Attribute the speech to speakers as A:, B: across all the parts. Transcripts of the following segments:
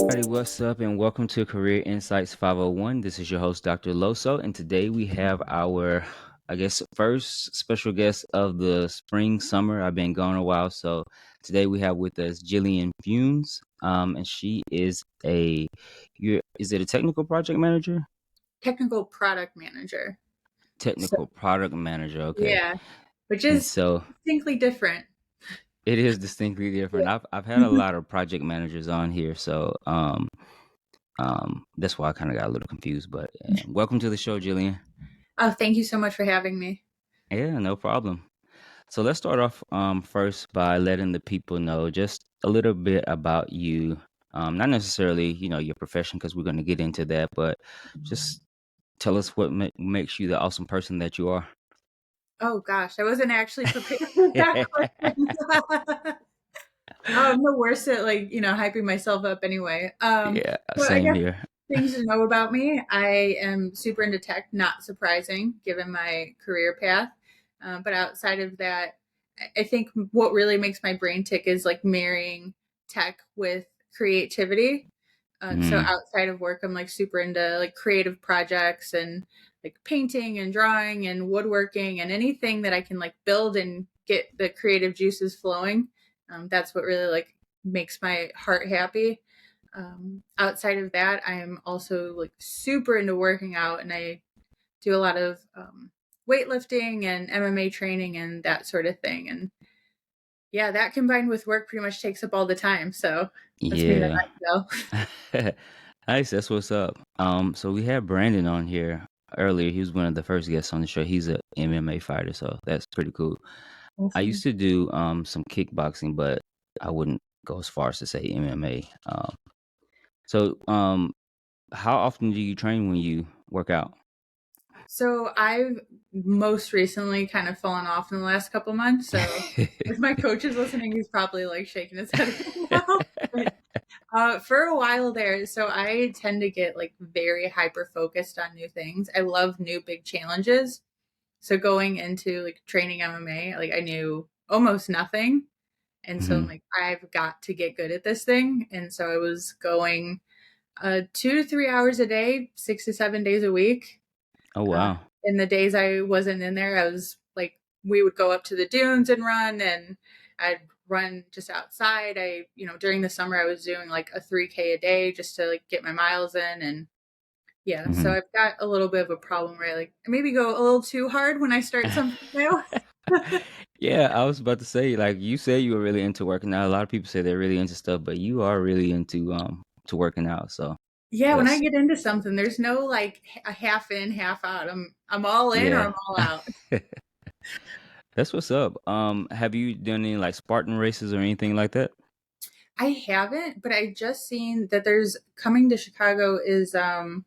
A: Everybody, what's up, and welcome to Career Insights 501. This is your host, Dr. Loso, and today we have our, first special guest of the spring summer. I've been gone a while, so today we have with us Jillian Funes, and she is is it a technical project manager?
B: Technical product manager. So
A: Technical product manager, okay.
B: yeah, which
A: And
B: is
A: so
B: distinctly different.
A: it is distinctly different.
B: Yeah.
A: I've had a lot of project managers on here, so that's why I kind of got a little confused. But welcome to the show, Jillian.
B: Oh, thank you so much for having me.
A: Yeah, no problem. So let's start off first by letting the people know just a little bit about you. Not necessarily, your profession, because we're going to get into that, but just tell us what makes you the awesome person that you are.
B: Oh gosh, I wasn't actually prepared for that question. I'm the worst at hyping myself up anyway.
A: Yeah,
B: So I
A: same
B: guess
A: here.
B: things to know about me. I am super into tech, not surprising given my career path. But outside of that, I think what really makes my brain tick is like marrying tech with creativity. So
A: Mm,
B: outside of work, I'm like super into like creative projects and like painting and drawing and woodworking and anything that I can like build and get the creative juices flowing. That's what really like makes my heart happy. Outside of that, I am also like super into working out, and I do a lot of weightlifting and MMA training and that sort of thing. And yeah, that combined with work pretty much takes up all the time. So that's me in a
A: yeah.
B: nutshell.
A: Nice, that's what's up. So we had Brandon on here earlier. He was one of the first guests on the show. He's a MMA fighter, so that's pretty cool. I used
B: Awesome.
A: to do some kickboxing, but I wouldn't go as far as to say MMA. So how often do you train when you work out?
B: So I've most recently kind of fallen off in the last couple months. So if my coach is listening, he's probably like shaking his head right now. But for a while there, so I tend to get like very hyper focused on new things. I love new big challenges. So going into like training MMA, like I knew almost nothing. And so I'm
A: Mhm.
B: like, I've got to get good at this thing. And so I was going 2 to 3 hours a day, 6 to 7 days a week.
A: Oh
B: Uh,
A: wow.
B: in the days I wasn't in there, I was like, we would go up to the dunes and run, and I'd run just outside. During the summer, I was doing like a 3K a day just to like get my miles in. And yeah, so
A: Mhm.
B: I've got a little bit of a problem where I like maybe go a little too hard when I start something new.
A: Yeah, I was about to say, like you said, you were really into working out. A lot of people say they're really into stuff, but you are really into to working out. So
B: Yeah, when I
A: that's
B: get into something, there's no like a half in, half out. I'm all in or
A: yeah.
B: I'm all out.
A: That's what's up. Have you done any like Spartan races or anything like that?
B: I haven't, but I just seen that there's coming to Chicago is oh,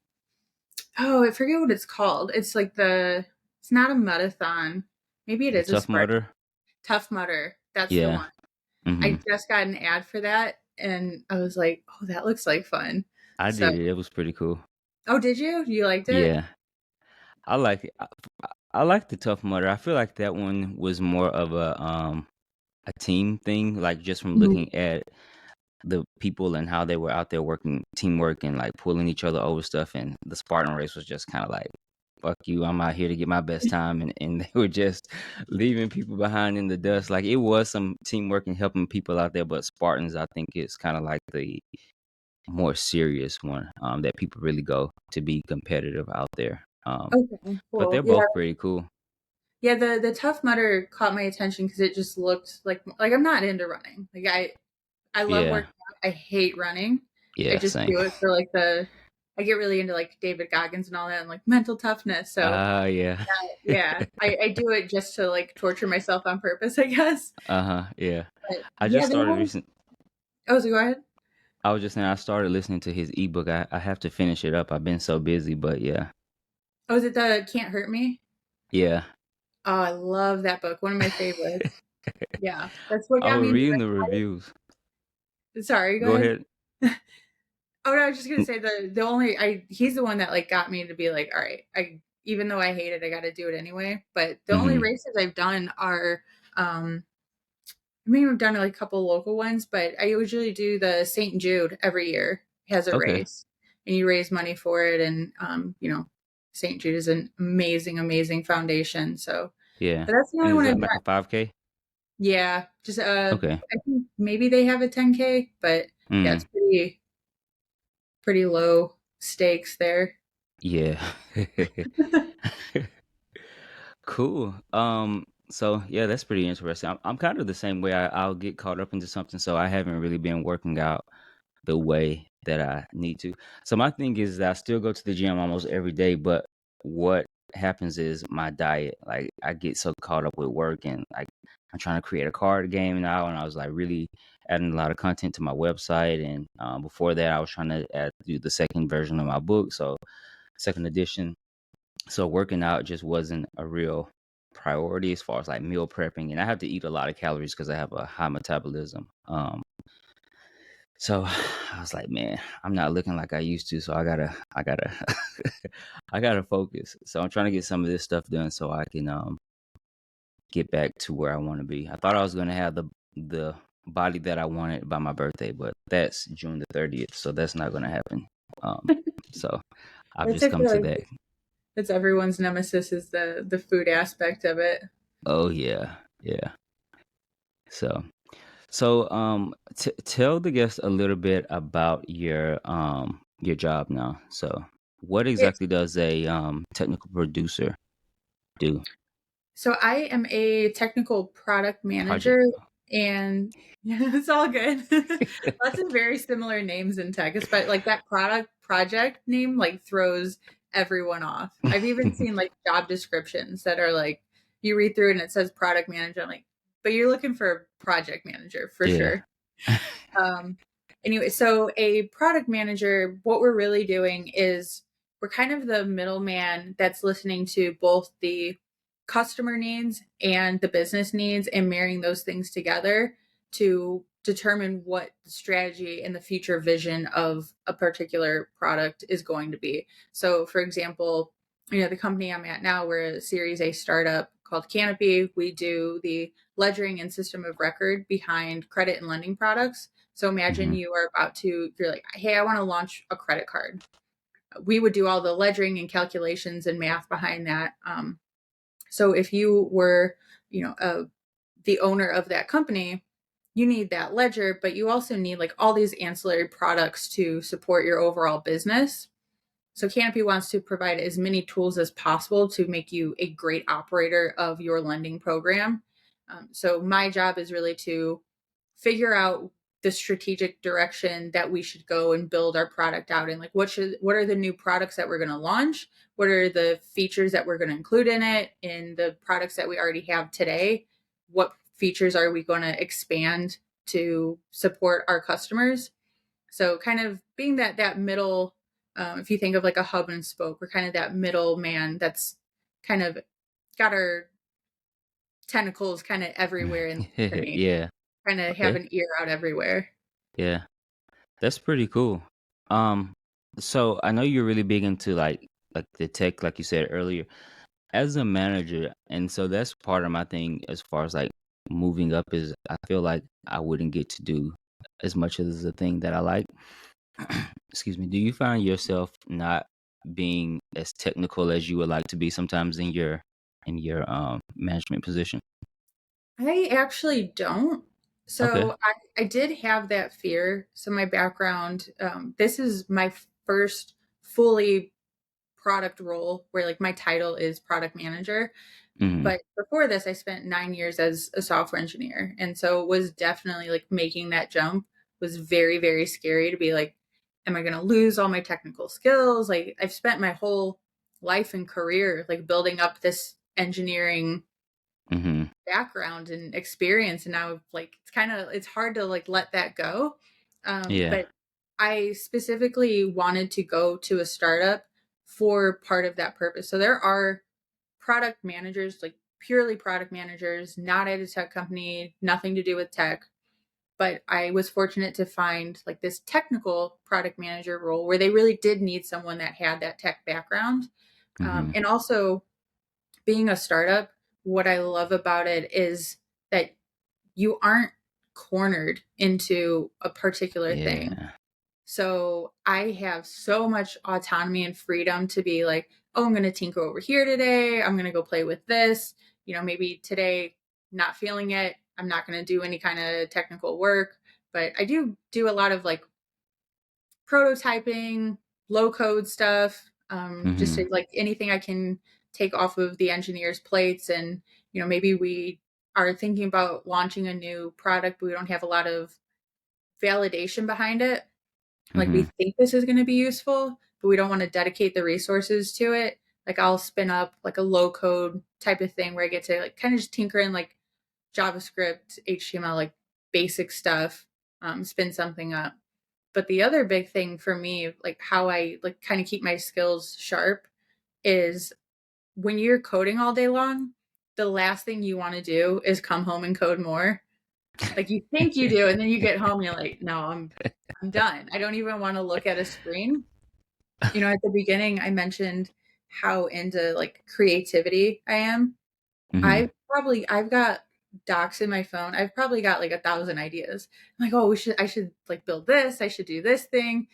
B: I forget what it's called. It's not a mutathon. Maybe it
A: The
B: is a
A: Tough
B: Spartan.
A: Mudder?
B: Tough Mudder. That's the
A: Yeah.
B: one. I
A: Mhm.
B: just got an ad for that and I was like, "Oh, that looks like fun."
A: I
B: So,
A: did it. It was pretty cool.
B: oh, did you? You liked it?
A: Yeah. I like it. I like the Tough Mudder. I feel like that one was more of a team thing, like just from
B: Mhm.
A: looking at the people and how they were out there working teamwork and like pulling each other over stuff. And the Spartan race was just kind of like, fuck you, I'm out here to get my best time. And they were just leaving people behind in the dust. Like it was some teamwork and helping people out there, but Spartans, I think, is kind of like the more serious one that people really go to be competitive out there.
B: Okay,
A: But
B: cool.
A: they're
B: Yeah.
A: both pretty cool.
B: Yeah, the Tough Mudder caught my attention because it just looked like I'm not into running. Like I love
A: Yeah,
B: working out. I hate running. I
A: yeah,
B: just
A: same.
B: do it for like I get really into like David Goggins and all that and like mental toughness. So
A: Yeah.
B: yeah, I do it just to like torture myself on purpose, I guess.
A: Uh-huh, yeah.
B: But
A: I
B: yeah,
A: just
B: they
A: started
B: have.
A: recent
B: Oh, so go ahead.
A: I was just saying I started listening to his ebook. I have to finish it up. I've been so busy, but yeah.
B: Oh, is it the Can't Hurt Me?
A: Yeah.
B: Oh, I love that book. One of my favorites. Yeah, that's what
A: I
B: got
A: was
B: me into
A: reading the reviews.
B: it. Sorry, go
A: Go
B: ahead.
A: ahead.
B: Oh, no, I was just gonna
A: Mm,
B: say the only I he's the one that like got me to be like, all right, I even though I hate it, I got to do it anyway. But the only
A: mhm.
B: races I've done are um I may have done like a couple local ones, but I usually do the St. Jude every year has a
A: Okay.
B: race, and you raise money for it. And St. Jude is an amazing, amazing foundation. So,
A: Yeah.
B: but that's the
A: And
B: only
A: is
B: one
A: that
B: I've
A: like
B: done.
A: a 5K?
B: Yeah, just
A: Okay.
B: I think maybe they have a 10K, but yeah,
A: Mm.
B: it's pretty low stakes there.
A: Yeah. Cool. So yeah, that's pretty interesting. I'm kind of the same way. I'll get caught up into something, so I haven't really been working out the way that I need to. So my thing is that I still go to the gym almost every day, but what happens is my diet. Like I get so caught up with work and like I'm trying to create a card game now, and I was like really adding a lot of content to my website. And before that, I was trying to do the second version of my book, so second edition. So working out just wasn't a real priority as far as like meal prepping, and I have to eat a lot of calories because I have a high metabolism. So I was like, man, I'm not looking like I used to, so I gotta, I gotta focus. So I'm trying to get some of this stuff done so I can get back to where I want to be. I thought I was gonna have the body that I wanted by my birthday, but that's June the 30th, so that's not gonna happen. Um, so I've
B: That's
A: just
B: I
A: come
B: feel
A: to
B: like
A: that.
B: that's everyone's nemesis is the food aspect of it.
A: Oh yeah, yeah. So tell the guests a little bit about your job now. So, what
B: Yes.
A: exactly does a technical producer do?
B: So I am a technical product
A: Project.
B: manager, and yeah, it's all good. Lots of very similar names in tech, but like that product project name like throws everyone off. I've even seen like job descriptions that are like you read through and it says product manager. I'm like, but you're looking for a project manager for
A: Yeah.
B: sure. Um, anyway, so a product manager, what we're really doing is we're kind of the middleman that's listening to both the customer needs and the business needs and marrying those things together to determine what the strategy and the future vision of a particular product is going to be. So, for example, the company I'm at now, we're a Series A startup called Canopy. We do the ledgering and system of record behind credit and lending products. So imagine
A: Hmm.
B: you're like, hey, I want to launch a credit card. We would do all the ledgering and calculations and math behind that. So if you were, the owner of that company, you need that ledger, but you also need like all these ancillary products to support your overall business. So Canopy wants to provide as many tools as possible to make you a great operator of your lending program. So my job is really to figure out the strategic direction that we should go and build our product out in. Like what are the new products that we're going to launch? What are the features that we're going to include in the products that we already have today? What features are we going to expand to support our customers? So kind of being that middle, if you think of like a hub and spoke, we're kind of that middle man that's kind of got our tentacles kind of everywhere in the company,
A: Yeah.
B: kind of have
A: Okay.
B: an ear out everywhere.
A: Yeah. That's pretty cool. Um, so I know you're really big into like the tech, like you said earlier, as a manager, and so that's part of my thing as far as like moving up is I feel like I wouldn't get to do as much as the thing that I like. Excuse me. Do you find yourself not being as technical as you would like to be sometimes in your management position?
B: I actually don't.
A: Okay.
B: So I did have that fear. So my background, this is my first fully product role where like my title is product manager.
A: Hmm.
B: But before this, I spent 9 years as a software engineer. And so it was definitely like making that jump was very, very scary to be like, am I going to lose all my technical skills? Like I've spent my whole life and career like building up this engineering
A: Hmm.
B: background and experience. And now like it's hard to like let that go.
A: Yeah.
B: But I specifically wanted to go to a startup for part of that purpose. So there are product managers, like purely product managers, not at a tech company, nothing to do with tech. But I was fortunate to find like this technical product manager role where they really did need someone that had that tech background.
A: Hmm.
B: And also being a startup, what I love about it is that you aren't cornered into a particular thing.
A: Yeah.
B: So I have so much autonomy and freedom to be like, oh, I'm going to tinker over here today. I'm going to go play with this. Maybe today, not feeling it. I'm not going to do any kind of technical work, but I do a lot of like prototyping, low code stuff, just
A: Mhm.
B: like anything I can take off of the engineers' plates. And, maybe we are thinking about launching a new product, but we don't have a lot of validation behind it. Like we
A: Mhm.
B: think this is going to be useful, but we don't want to dedicate the resources to it. Like I'll spin up like a low code type of thing where I get to like kind of just tinker in like JavaScript, HTML, like basic stuff, spin something up. But the other big thing for me, like how I like kind of keep my skills sharp is when you're coding all day long, the last thing you want to do is come home and code more. Like you think you do, and then you get home and you're like, no, I'm done. I don't even want to look at a screen. At the beginning I mentioned how into like creativity I am.
A: Mhm.
B: I've got docs in my phone. I've probably got like 1,000 ideas. I'm like, oh, I should like build this. I should do this thing.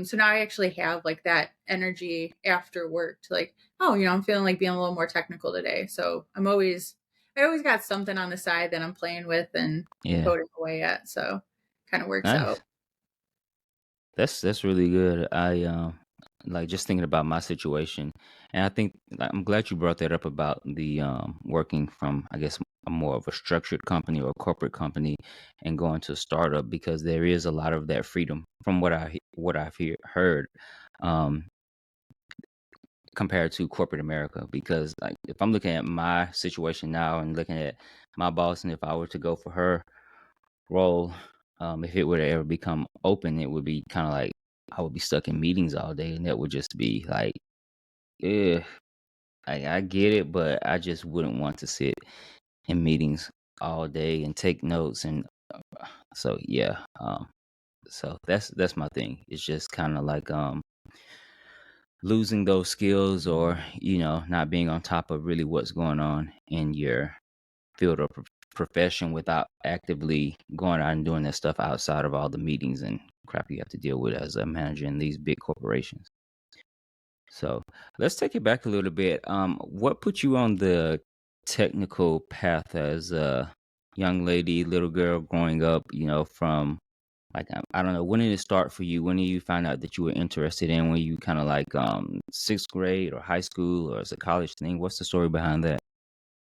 B: So now I actually have like that energy after work to like, oh, I'm feeling like being a little more technical today. So I always got something on the side that I'm playing with and
A: Yeah.
B: coding away at. So kind of works out.
A: Nice. That's really good. I like just thinking about my situation, and I think like, I'm glad you brought that up about the working from, I guess, a more of a structured company or a corporate company and going to a startup, because there is a lot of that freedom from what I've heard, um compared to corporate America. Because like if I'm looking at my situation now and looking at my boss, and if I were to go for her role, if it were to ever become open, it would be kind of like I would be stuck in meetings all day, and that would just be like, yeah, I get it, but I just wouldn't want to sit in meetings all day and take notes, and so yeah, so that's my thing. It's just kind of like losing those skills, or not being on top of really what's going on in your field or profession without actively going out and doing that stuff outside of all the meetings and crap you have to deal with as a manager in these big corporations. So let's take it back a little bit. What put you on the technical path as a young lady, little girl growing up? From like I don't know, when did it start for you? When did you find out that you were interested in? When you kind of like sixth grade or high school, or as a college thing? What's the story behind that?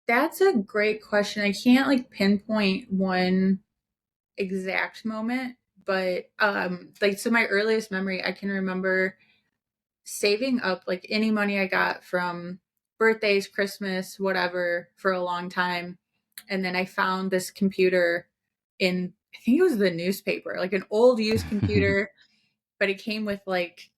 B: That's a great question. I can't like pinpoint one exact moment, but like so my earliest memory I can remember saving up like any money I got from birthdays, Christmas, whatever for a long time. And then I found this computer in, I think it was the newspaper, like an old used computer, but it came with like,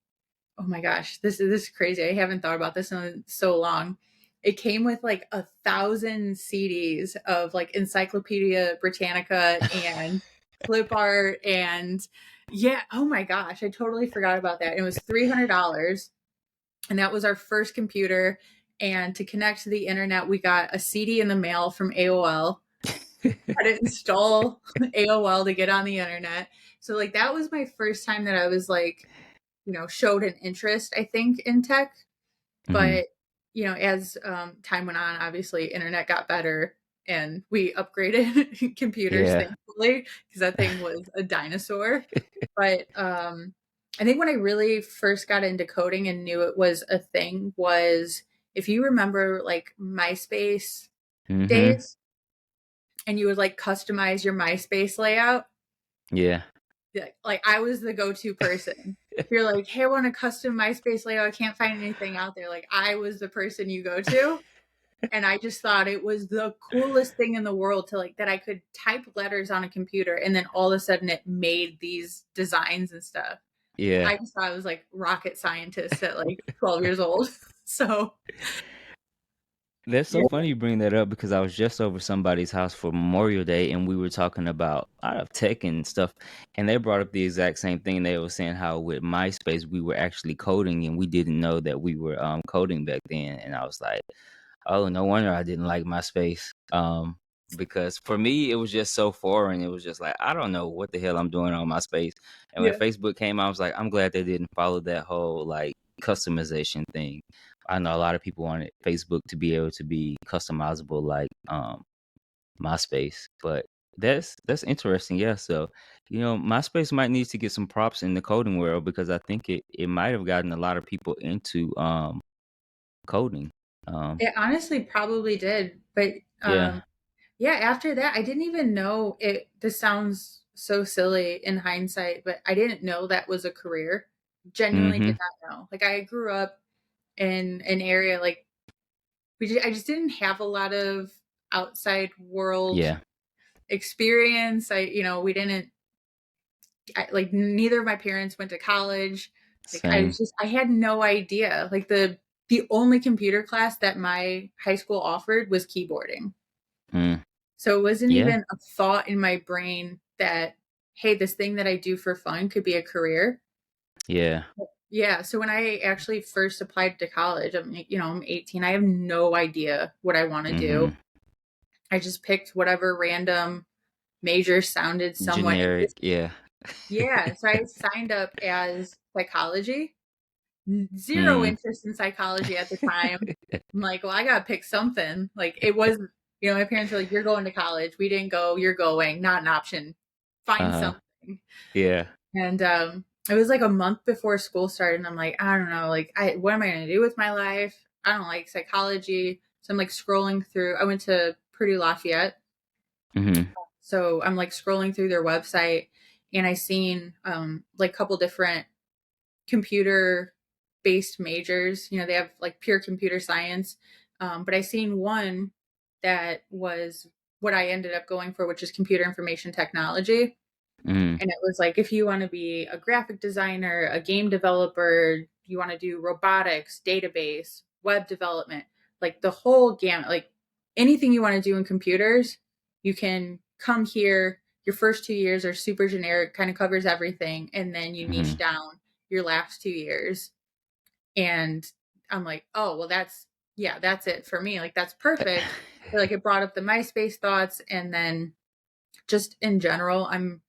B: oh my gosh, this is crazy. I haven't thought about this in so long. It came with like 1,000 CDs of like Encyclopedia Britannica and clip art and yeah, oh my gosh, I totally forgot about that. It was $300 and that was our first computer. And to connect to the internet, we got a CD in the mail from AOL. Had to install AOL to get on the internet. So like that was my first time that I was like, showed an interest, I think, in tech.
A: Hmm.
B: But, as time went on, obviously, internet got better and we upgraded computers,
A: Yeah.
B: thankfully, because that thing was a dinosaur. But I think when I really first got into coding and knew it was a thing was if you remember like MySpace
A: Hmm.
B: days and you would like customize your MySpace layout.
A: Yeah.
B: Yeah, like I was the go-to person. If you're like, hey, I want a custom MySpace layout, I can't find anything out there. Like I was the person you go to. And I just thought it was the coolest thing in the world to like that I could type letters on a computer and then all of a sudden it made these designs and stuff.
A: Yeah.
B: I just thought I was like rocket scientist at like 12 years old. So
A: That's so
B: yeah.
A: funny you bring that up, because I was just over somebody's house for Memorial Day, and we were talking about a lot of tech and stuff, and they brought up the exact same thing. They were saying how with MySpace we were actually coding, and we didn't know that we were coding back then. And I was like, oh, no wonder I didn't like MySpace. because for me it was just so foreign. It was just like I don't know what the hell I'm doing on MySpace. And when
B: Yeah.
A: Facebook came out, I was like, I'm glad they didn't follow that whole like customization thing. I know a lot of people wanted Facebook to be able to be customizable like MySpace, but that's interesting. Yeah, so MySpace might need to get some props in the coding world because I think it might have gotten a lot of people into coding. Um,
B: It honestly probably did, but
A: yeah.
B: yeah, after that, I didn't even know it. This sounds so silly in hindsight, but I didn't know that was a career. Genuinely did
A: Mm-hmm.
B: not know. Like, I grew up in an area like I just didn't have a lot of outside world
A: Yeah.
B: experience. We didn't like neither of my parents went to college. Like
A: Same.
B: I had no idea. Like the only computer class that my high school offered was keyboarding.
A: Mm.
B: So it wasn't
A: Yeah.
B: even a thought in my brain that, hey, this thing that I do for fun could be a career.
A: Yeah.
B: Yeah. So when I actually first applied to college, I'm 18. I have no idea what I want to do.
A: Mm-hmm.
B: I just picked whatever random major sounded somewhat
A: Generic.
B: interesting.
A: Yeah.
B: Yeah. So I signed up as psychology. Zero
A: Mm.
B: interest in psychology at the time. I'm like, well, I gotta pick something. Like it wasn't, my parents were like, you're going to college. We didn't go, you're going, not an option. Find
A: Uh-huh.
B: something.
A: Yeah.
B: And it was like a month before school started, and I'm like, I don't know, like what am I gonna do with my life? I don't like psychology. So I'm like scrolling through. I went to Purdue Lafayette.
A: Mm-hmm.
B: So I'm like scrolling through their website and I seen like a couple different computer based majors. They have like pure computer science. But I seen one that was what I ended up going for, which is computer information technology.
A: Mm-hmm.
B: And it was like, if you want to be a graphic designer, a game developer, you want to do robotics, database, web development, like the whole gamut, like anything you want to do in computers, you can come here. Your first 2 years are super generic, kind of covers everything. And then you
A: Mm-hmm.
B: niche down your last 2 years. And I'm like, oh, well, that's it for me. Like, that's perfect. But, like, it brought up the MySpace thoughts. And then just in general, I'm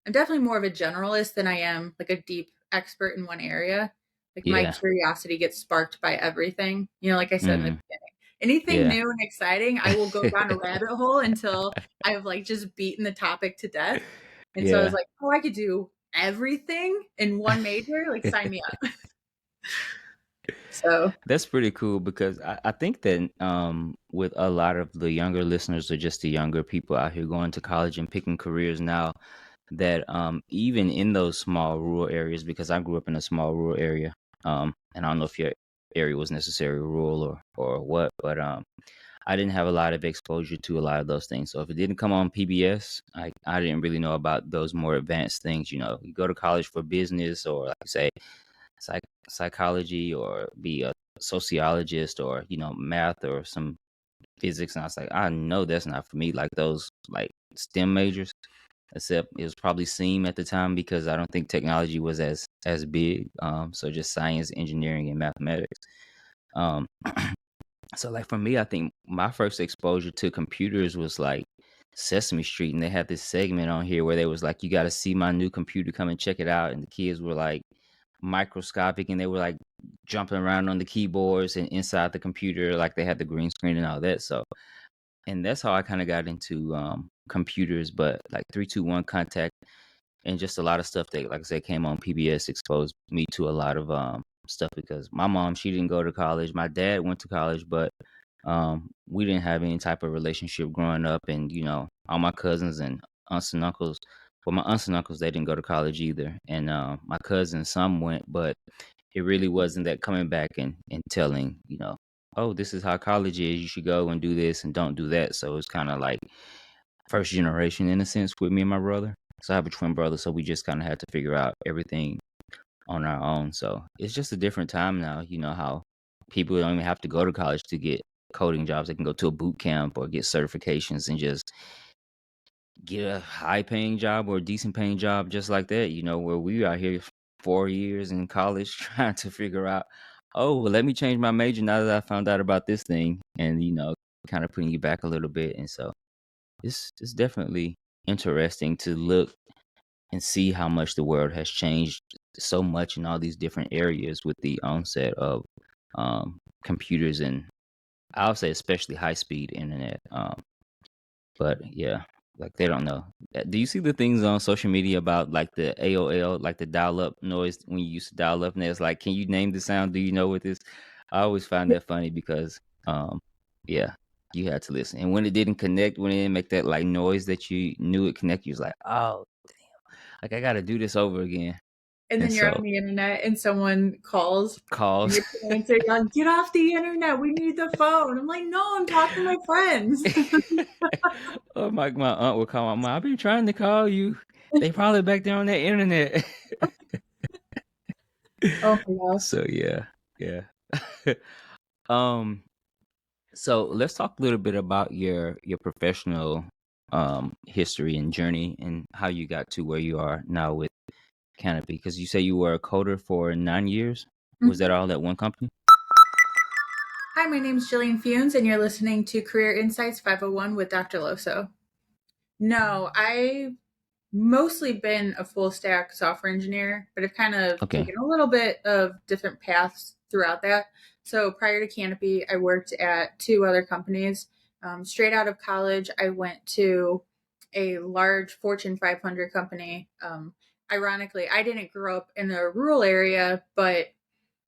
B: definitely more of a generalist than I am like a deep expert in one area. Like my
A: Yeah.
B: curiosity gets sparked by everything. Like I said in the
A: Mm-hmm.
B: beginning, anything
A: Yeah.
B: new and exciting, I will go down a rabbit hole until I've like just beaten the topic to death. And so I was
A: Yeah.
B: like, oh, I could do everything in one major. Like sign me up. So
A: That's pretty cool because I think that with a lot of the younger listeners or just the younger people out here going to college and picking careers now, that even in those small rural areas, because I grew up in a small rural area, and I don't know if your area was necessarily rural or what, but I didn't have a lot of exposure to a lot of those things. So if it didn't come on PBS, I didn't really know about those more advanced things. You go to college for business or like say psychology or be a sociologist or math or some physics, and I was like, I know that's not for me, like those like STEM majors, except it was probably SEAM at the time because I don't think technology was as big, so just science, engineering, and mathematics. um so like for me, I think my first exposure to computers was like Sesame Street, and they had this segment on here where they was like, you got to see my new computer, come and check it out, and the kids were like microscopic and they were like jumping around on the keyboards and inside the computer, like they had the green screen and all that. So and that's how I kind of got into computers, but like 321 contact and just a lot of stuff that, like I said, came on PBS exposed me to a lot of stuff because my mom, she didn't go to college. My dad went to college, but we didn't have any type of relationship growing up. And all my cousins and aunts and uncles, well, my aunts and uncles, they didn't go to college either. And my cousins, some went, but it really wasn't that coming back and telling, oh, this is how college is. You should go and do this and don't do that. So it's kind of like first generation in a sense with me and my brother. So I have a twin brother, so we just kind of had to figure out everything on our own. So it's just a different time now. You know how people don't even have to go to college to get coding jobs. They can go to a boot camp or get certifications and just get a high paying job or a decent paying job just like that. Where we are here 4 years in college trying to figure out, oh, well, let me change my major now that I found out about this thing. And, kind of putting you back a little bit. And so it's definitely interesting to look and see how much the world has changed so much in all these different areas with the onset of computers and I'll say especially high speed internet. But yeah, like they don't know. Do you see the things on social media about like the AOL, like the dial up noise when you used to dial up and it's like, can you name the sound? Do you know what this? I always find that funny because yeah, you had to listen. And when it didn't connect, when it didn't make that like noise that you knew it connect, you was like, oh, like I gotta do this over again.
B: And
A: And
B: then you're
A: so
B: on the internet and someone calls and
A: calls.
B: your parents are yelling, "Get off the internet, we need the phone." I'm like, "No, I'm talking to my friends."
A: Oh my aunt would call my mom. I've been trying to call you. They probably back there on that internet.
B: Oh my gosh.
A: So yeah, yeah. um, so let's talk a little bit about your professional history and journey and how you got to where you are now with Canopy. Because you say you were a coder for 9 years. Was that
B: Mhm.
A: all at one company?
B: Hi, my name's Jillian Funes, and you're listening to Career Insights 501 with Dr. Loso. No, I mostly been a full stack software engineer, but I've kind of
A: Okay.
B: taken a little bit of different paths throughout that. So prior to Canopy, I worked at two other companies. Straight out of college, I went to a large Fortune 500 company. Ironically, I didn't grow up in a rural area, but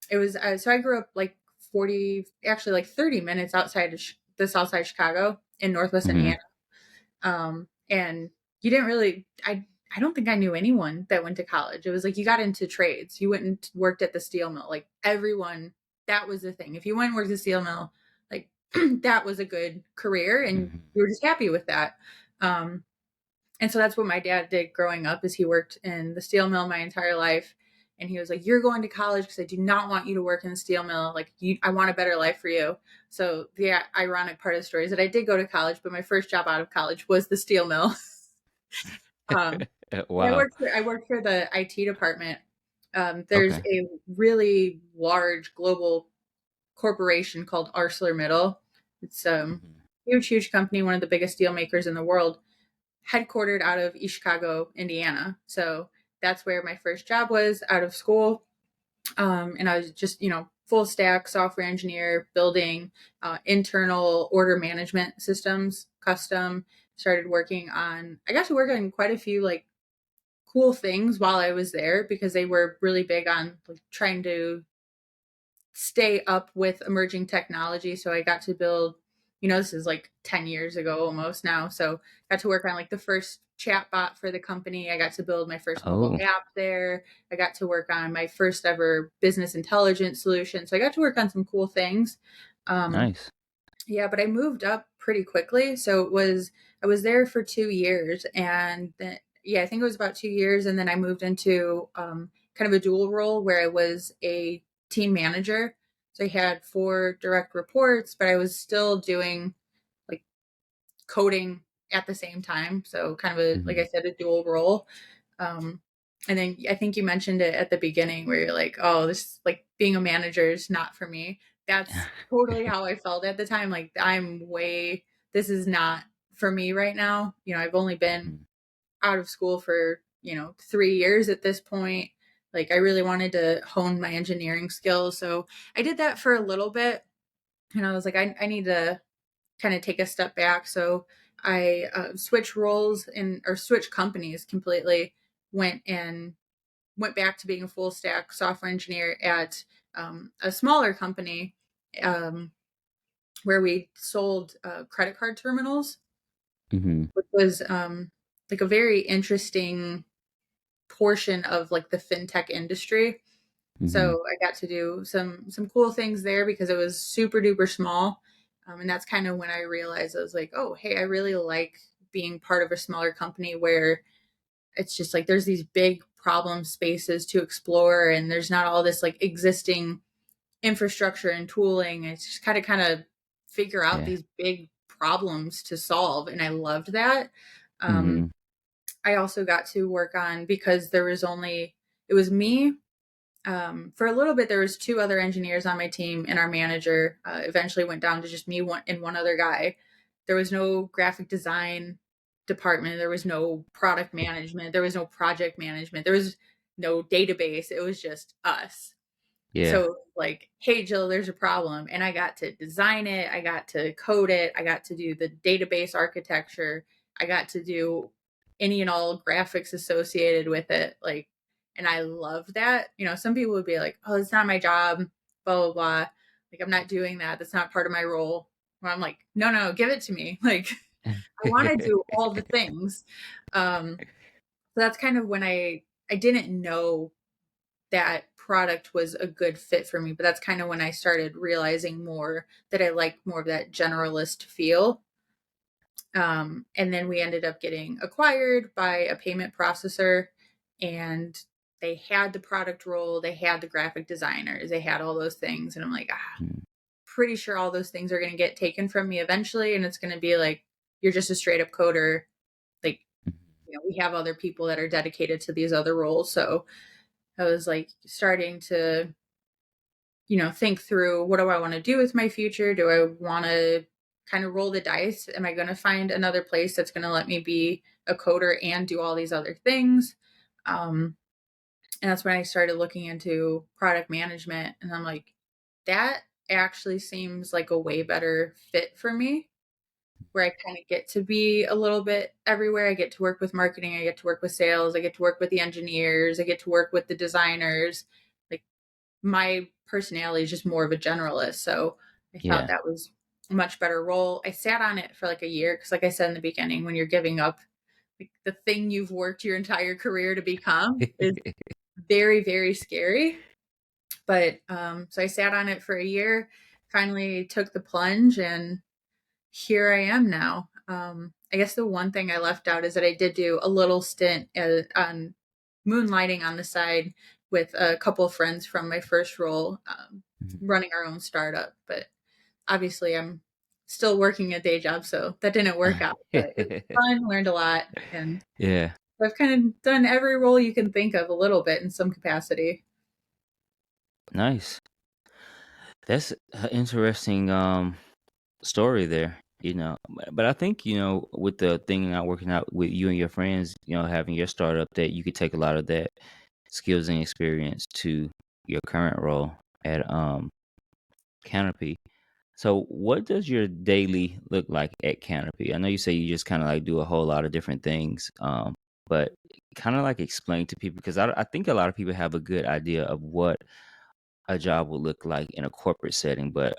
B: it was so I grew up like 40, actually like 30 minutes outside of the south side of Chicago in Northwest
A: Mm-hmm.
B: Indiana. And you didn't really, I don't think I knew anyone that went to college. It was like you got into trades. You went and worked at the steel mill. Like everyone, that was the thing. If you went and worked at the steel mill, like that was a good career and
A: Mm-hmm.
B: you were just happy with that. Um, and so that's what my dad did growing up is he worked in the steel mill my entire life. And he was like, "You're going to college because I do not want you to work in the steel mill. Like, I want a better life for you." So the ironic part of the story is that I did go to college, but my first job out of college was the steel mill. um, and
A: Wow.
B: I worked for the IT department. There's
A: Okay.
B: a really large global corporation called ArcelorMittal. It's
A: Mm-hmm.
B: huge, huge company, one of the biggest steel makers in the world, headquartered out of East Chicago, Indiana. So that's where my first job was out of school. And I was just, full stack software engineer, building internal order management systems, custom. Started working on, I got to work on quite a few like cool things while I was there because they were really big on like, trying to stay up with emerging technology. So I got to build, this is like 10 years ago almost now. So I got to work on like the first chat bot for the company. I got to build my first mobile
A: Oh,
B: app there. I got to work on my first ever business intelligence solution. So I got to work on some cool things. Um,
A: nice.
B: yeah, but I moved up pretty quickly. So I was there for 2 years and then, yeah, I think it was about 2 years. And then I moved into kind of a dual role where I was a team manager. So I had four direct reports, but I was still doing like coding at the same time. So kind of like
A: Mm-hmm.
B: I said, a dual role. Um, and then I think you mentioned it at the beginning where you're like, oh, this like being a manager is not for me. That's totally how I felt at the time. Like this is not for me right now. I've only been
A: Mhm.
B: out of school for, 3 years at this point. Like I really wanted to hone my engineering skills. So I did that for a little bit. And I was like, I need to kind of take a step back. So I switched roles or switched companies completely. Went back to being a full stack software engineer at a smaller company um, where we sold credit card terminals,
A: Mhm.
B: which was like a very interesting portion of like the fintech industry.
A: Mhm.
B: So I got to do some cool things there because it was super duper small. And that's kind of when I realized I was like, oh, hey, I really like being part of a smaller company where it's just like there's these big problem spaces to explore and there's not all this like existing infrastructure and tooling. It's just kind of figure out
A: Yeah.
B: these big problems to solve. And I loved that. Um,
A: Mhm.
B: I also got to work on because it was me for a little bit there was two other engineers on my team and our manager eventually went down to just me and one other guy. There was no graphic design department. There was no product management. There was no project management. There was no database. It was just us.
A: Yeah.
B: So like, hey Jill, there's a problem. And I got to design it. I got to code it. I got to do the database architecture. I got to do any and all graphics associated with it. Like, and I love that. You know, some people would be like, oh, it's not my job, blah, blah, blah. Like, I'm not doing that. That's not part of my role. Well, I'm like, no, no, give it to me. Like, I want to do all the things. So that's kind of when I didn't know that product was a good fit for me, but that's kind of when I started realizing more that I like more of that generalist feel. And then we ended up getting acquired by a payment processor, and they had the product role, they had the graphic designers, they had all those things. And I'm like, pretty sure all those things are going to get taken from me eventually. And it's going to be like, you're just a straight up coder. Like, you know, we have other people that are dedicated to these other roles. So I was like starting to, you know, think through, what do I want to do with my future? Do I want to kind of roll the dice? Am I going to find another place that's going to let me be a coder and do all these other things? And that's when I started looking into product management. And I'm like, that actually seems like a way better fit for me, where I kind of get to be a little bit everywhere. I get to work with marketing, I get to work with sales, I get to work with the engineers, I get to work with the designers. Like, my personality is just more of a generalist. So I thought
A: Yeah.
B: that was a much better role. I sat on it for like a year because, like I said in the beginning, when you're giving up like the thing you've worked your entire career to become is very, very scary. But so I sat on it for a year, finally took the plunge, and here I am now. I guess the one thing I left out is that I did do a little stint on moonlighting on the side with a couple of friends from my first role, running our own startup. But obviously, I'm still working a day job, so that didn't work out. But it was fun, learned a lot, and
A: Yeah.
B: I've kind of done every role you can think of a little bit in some capacity.
A: Nice. That's an interesting story there, you know. But I think, you know, with the thing not working out with you and your friends, you know, having your startup, that you could take a lot of that skills and experience to your current role at Canopy. So what does your daily look like at Canopy? I know you say you just kind of like do a whole lot of different things, but kind of like explain to people, because I think a lot of people have a good idea of what a job would look like in a corporate setting, but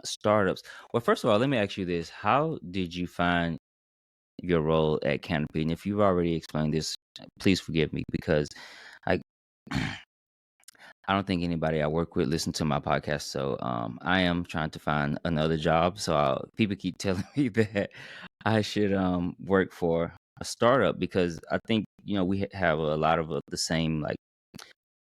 A: startups. Well, first of all, let me ask you this: how did you find your role at Canopy? And if you've already explained this, please forgive me, because I I don't think anybody I work with listen to my podcast. So I am trying to find another job. So people keep telling me that I should work for a startup, because I think, you know, we have a lot of the same, like, I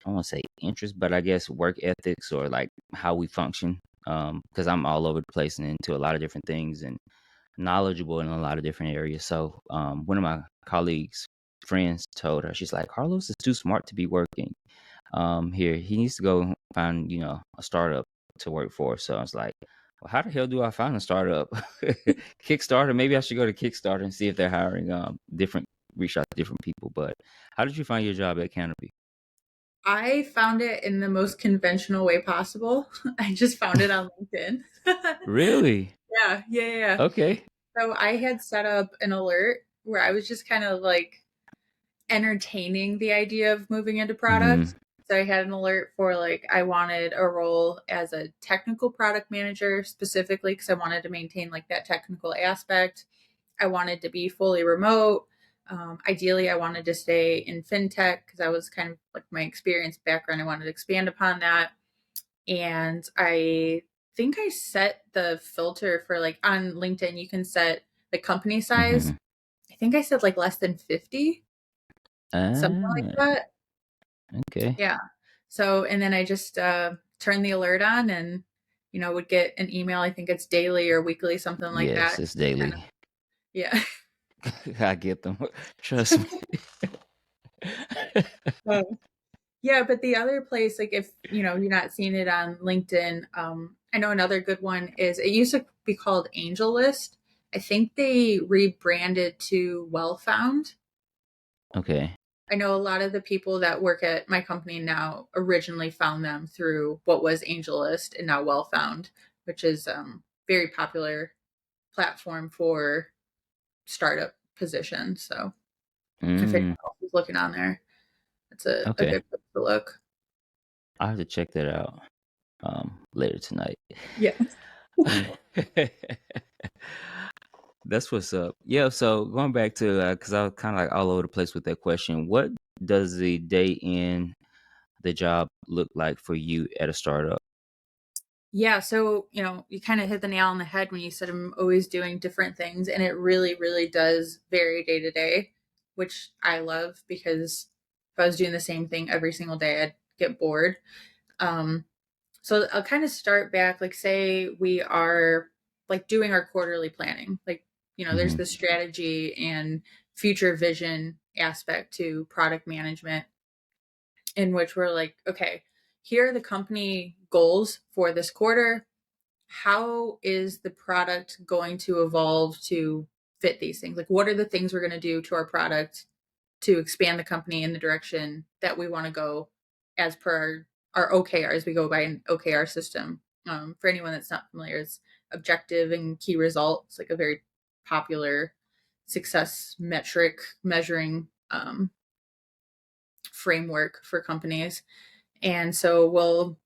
A: don't want to say interest, but I guess work ethics, or like how we function. Because I'm all over the place and into a lot of different things and knowledgeable in a lot of different areas. So one of my colleagues' friends told her, she's like, Carlos is too smart to be working here. He needs to go find, you know, a startup to work for. So I was like, well, how the hell do I find a startup? Kickstarter. Maybe I should go to Kickstarter and see if they're hiring reach out to different people. But how did you find your job at Canopy?
B: I found it in the most conventional way possible. I just found it on LinkedIn.
A: Really?
B: Yeah, yeah, yeah, yeah.
A: Okay.
B: So I had set up an alert where I was just kind of like entertaining the idea of moving into
A: Hmm.
B: product. So I had an alert for like, I wanted a role as a technical product manager specifically because I wanted to maintain like that technical aspect. I wanted to be fully remote. Ideally, I wanted to stay in FinTech because that was kind of like my experience background. I wanted to expand upon that. And I think I set the filter for like on LinkedIn, you can set the company size.
A: Hmm.
B: I think I said like less than 50, something like
A: Ah,
B: that.
A: okay.
B: Yeah. So, and then I just turned the alert on and, you know, would get an email. I think it's daily or weekly, something like
A: Yes,
B: that.
A: it's
B: Kind of,
A: daily.
B: yeah.
A: I get them. Trust me.
B: Um, yeah. But the other place, like if, you know, you're not seeing it on LinkedIn, I know another good one is it used to be called Angel List. I think they rebranded to Well Found.
A: Okay.
B: I know a lot of the people that work at my company now originally found them through what was AngelList and now Well Found, which is very popular platform for startup positions. So if anyone
A: Mm,
B: else is looking on there, it's a
A: okay.
B: good place to look.
A: I'll have to check that out later tonight.
B: Yeah.
A: That's what's up. Yeah, so going back to because I was kind of like all over the place with that question. What does the day in the job look like for you at a startup?
B: Yeah, so you kind of hit the nail on the head when you said I'm always doing different things, and it really, really does vary day to day, which I love because if I was doing the same thing every single day, I'd get bored. Um, so I'll kind of start back, like say we are like doing our quarterly planning, like there's
A: Hmm.
B: the strategy and future vision aspect to product management in which we're like, okay, here are the company goals for this quarter. How is the product going to evolve to fit these things? Like, what are the things we're going to do to our product to expand the company in the direction that we want to go as per our OKRs? We go by an OKR system. For anyone that's not familiar, it's objective and key results, like a very popular success metric measuring framework for companies. And so we'll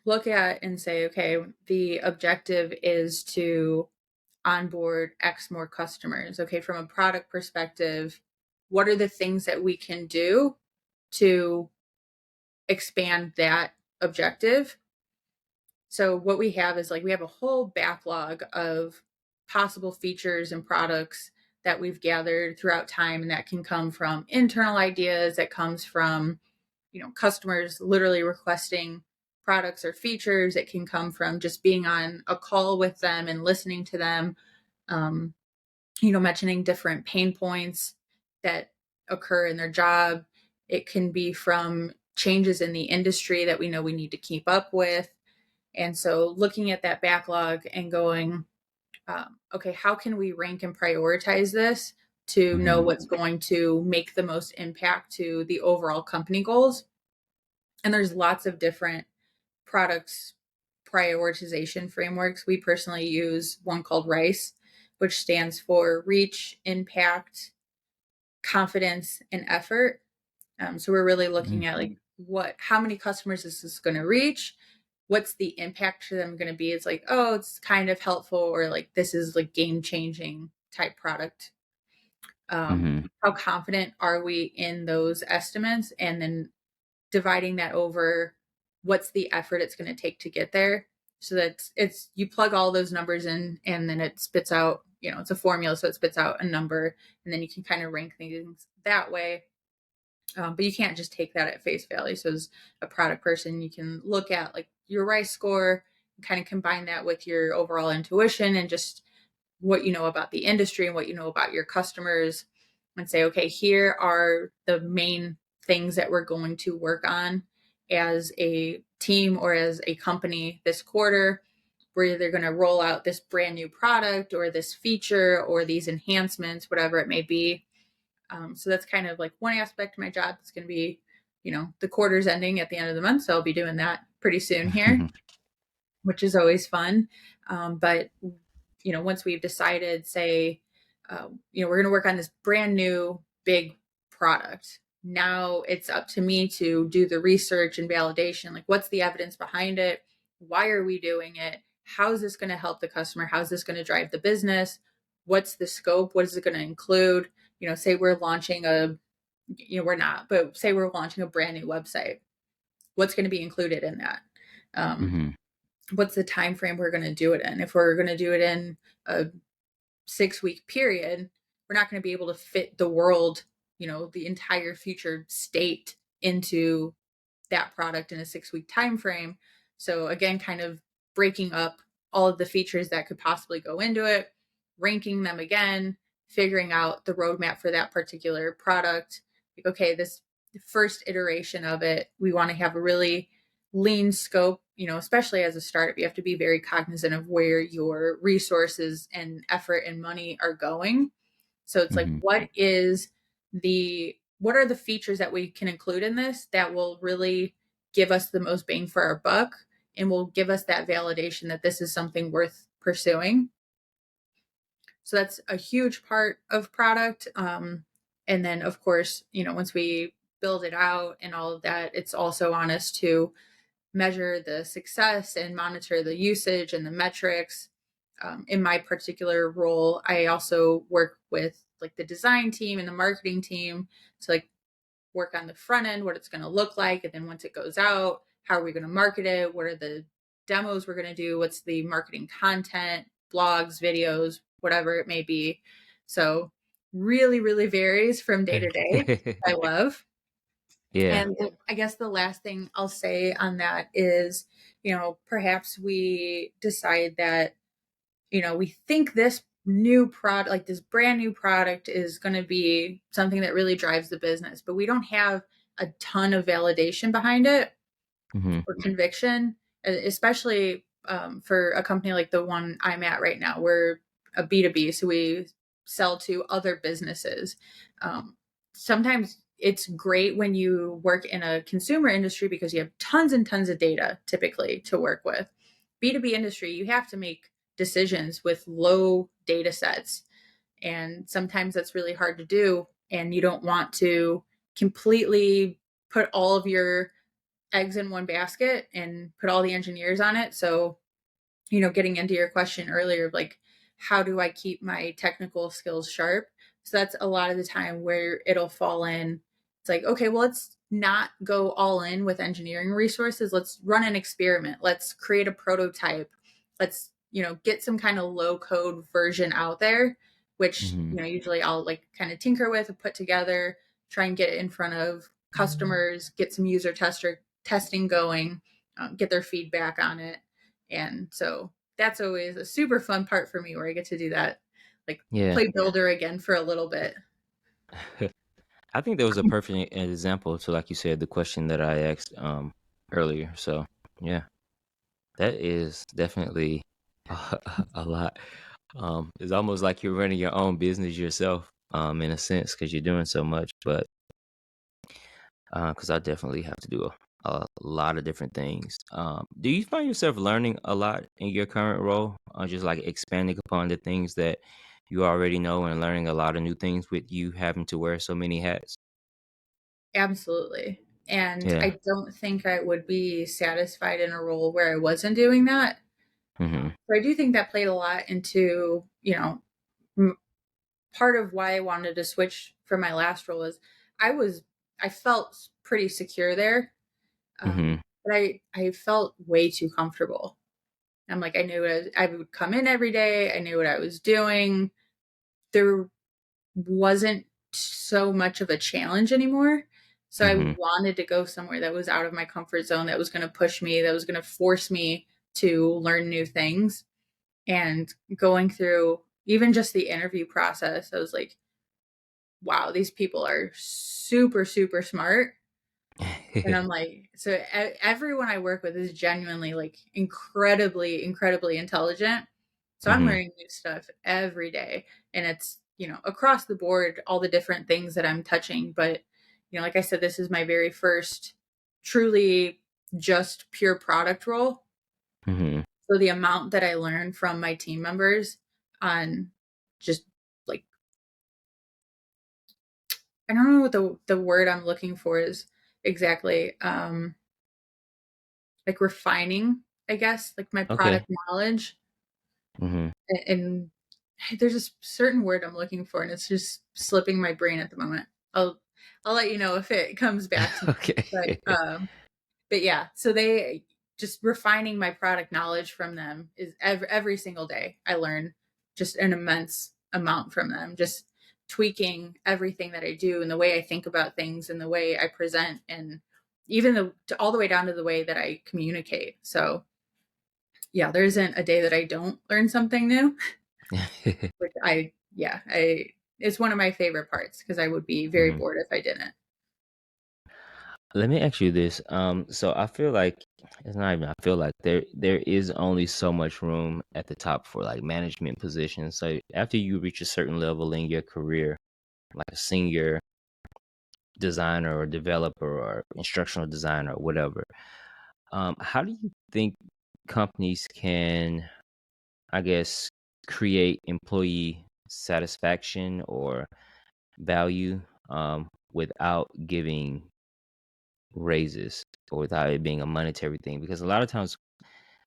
B: look at and say, okay, the objective is to onboard X more customers. Okay, from a product perspective, what are the things that we can do to expand that objective? So, what we have is like we have a whole backlog of possible features and products that we've gathered throughout time, and that can come from internal ideas, that comes from customers literally requesting products or features. It can come from just being on a call with them and listening to them, um, mentioning different pain points that occur in their job. It can be from changes in the industry that we know we need to keep up with. And so looking at that backlog and going, okay, how can we rank and prioritize this to know
A: Hmm.
B: what's going to make the most impact to the overall company goals? And there's lots of different products prioritization frameworks. We personally use one called RICE, which stands for reach, impact, confidence, and effort. So we're really looking at like how many customers is this going to reach? What's the impact to them going to be? It's like, oh, it's kind of helpful, or like this is like game changing type product.
A: Hmm.
B: How confident are we in those estimates? And then dividing that over what's the effort it's going to take to get there, so that it's you plug all those numbers in and then it spits out, it's a formula, so it spits out a number, and then you can kind of rank things that way. But you can't just take that at face value. So as a product person, you can look at like your rice score and kind of combine that with your overall intuition and just what you know about the industry and what you know about your customers, and say, okay, here are the main things that we're going to work on as a team or as a company this quarter. We're either going to roll out this brand new product or this feature or these enhancements, whatever it may be. So that's kind of like one aspect of my job. It's going to be, the quarter's ending at the end of the month. So I'll be doing that pretty soon here,
A: Hmm.
B: which is always fun. But once we've decided, say, we're going to work on this brand new big product. Now it's up to me to do the research and validation. Like, what's the evidence behind it? Why are we doing it? How is this going to help the customer? How is this going to drive the business? What's the scope? What is it going to include? Say we're launching we're not, but say we're launching a brand new website. What's going to be included in that? Um,
A: Hmm.
B: what's the time frame we're going to do it in? If we're going to do it in a 6-week period, we're not going to be able to fit the world, the entire future state into that product in a 6-week time frame. So again, kind of breaking up all of the features that could possibly go into it, ranking them again, figuring out the roadmap for that particular product. Like, okay, this first iteration of it, we want to have a really lean scope, especially as a startup, you have to be very cognizant of where your resources and effort and money are going. So it's like,
A: Mm-hmm.
B: what are the features that we can include in this that will really give us the most bang for our buck and will give us that validation that this is something worth pursuing. So that's a huge part of product. And then, of course, once we build it out and all of that, it's also on us to measure the success and monitor the usage and the metrics. In my particular role, I also work with like the design team and the marketing team to like work on the front end, what it's going to look like. And then once it goes out, how are we going to market it? What are the demos we're going to do? What's the marketing content, blogs, videos, whatever it may be. So really, really varies from day to day. I love.
A: Yeah.
B: And I guess the last thing I'll say on that is, perhaps we decide that, we think this new product, like this brand new product, is going to be something that really drives the business, but we don't have a ton of validation behind it
A: Mm-hmm.
B: or conviction, especially for a company like the one I'm at right now. We're a B2B, so we sell to other businesses. Sometimes it's great when you work in a consumer industry because you have tons and tons of data typically to work with. B2B industry, you have to make decisions with low data sets. And sometimes that's really hard to do. And you don't want to completely put all of your eggs in one basket and put all the engineers on it. So, getting into your question earlier, like, how do I keep my technical skills sharp? So that's a lot of the time where it'll fall in. It's like, okay, well, let's not go all in with engineering resources. Let's run an experiment. Let's create a prototype. Let's, get some kind of low code version out there, which,
A: Mm-hmm.
B: usually I'll like kind of tinker with and put together, try and get it in front of customers, get some user testing going, get their feedback on it. And so that's always a super fun part for me where I get to do that, like
A: Yeah.
B: play builder again for a little bit.
A: I think that was a perfect example to, like you said, the question that I asked earlier. So yeah, that is definitely a lot. It's almost like you're running your own business yourself, in a sense, because you're doing so much. But because I definitely have to do a lot of different things. Do you find yourself learning a lot in your current role, just like expanding upon the things that you already know and learning a lot of new things with you having to wear so many hats?
B: Absolutely. And
A: Yeah.
B: I don't think I would be satisfied in a role where I wasn't doing that.
A: Mm-hmm.
B: But I do think that played a lot into, m- part of why I wanted to switch from my last role is I was, I felt pretty secure there.
A: Mm-hmm.
B: But I felt way too comfortable. I'm like, I knew I would come in every day. I knew what I was doing. There wasn't so much of a challenge anymore. So I
A: Mm-hmm.
B: wanted to go somewhere that was out of my comfort zone, that was going to push me, that was going to force me to learn new things. And going through even just the interview process, I was like, wow, these people are super, super smart. And I'm like, so everyone I work with is genuinely like incredibly, incredibly intelligent. So I'm
A: Mm-hmm.
B: learning new stuff every day. And it's, across the board, all the different things that I'm touching. But, like I said, this is my very first truly just pure product role.
A: Mm-hmm.
B: So the amount that I learn from my team members on just like, I don't know what the word I'm looking for is exactly. Like refining, I guess, like my
A: Okay.
B: product knowledge.
A: Mm-hmm.
B: And there's a certain word I'm looking for, and it's just slipping my brain at the moment. I'll let you know if it comes back to me. But
A: Okay.
B: but yeah, so they just refining my product knowledge from them is every single day. I learn just an immense amount from them. Just tweaking everything that I do and the way I think about things and the way I present and even all the way down to the way that I communicate. So yeah, there isn't a day that I don't learn something new, which it's one of my favorite parts because I would be very
A: Mhm.
B: bored if I didn't.
A: Let me ask you this. So I feel like it's not even. I feel like there is only so much room at the top for like management positions. So after you reach a certain level in your career, like a senior designer or developer or instructional designer or whatever, how do you think companies can, I guess, create employee satisfaction or value without giving raises or without it being a monetary thing? Because a lot of times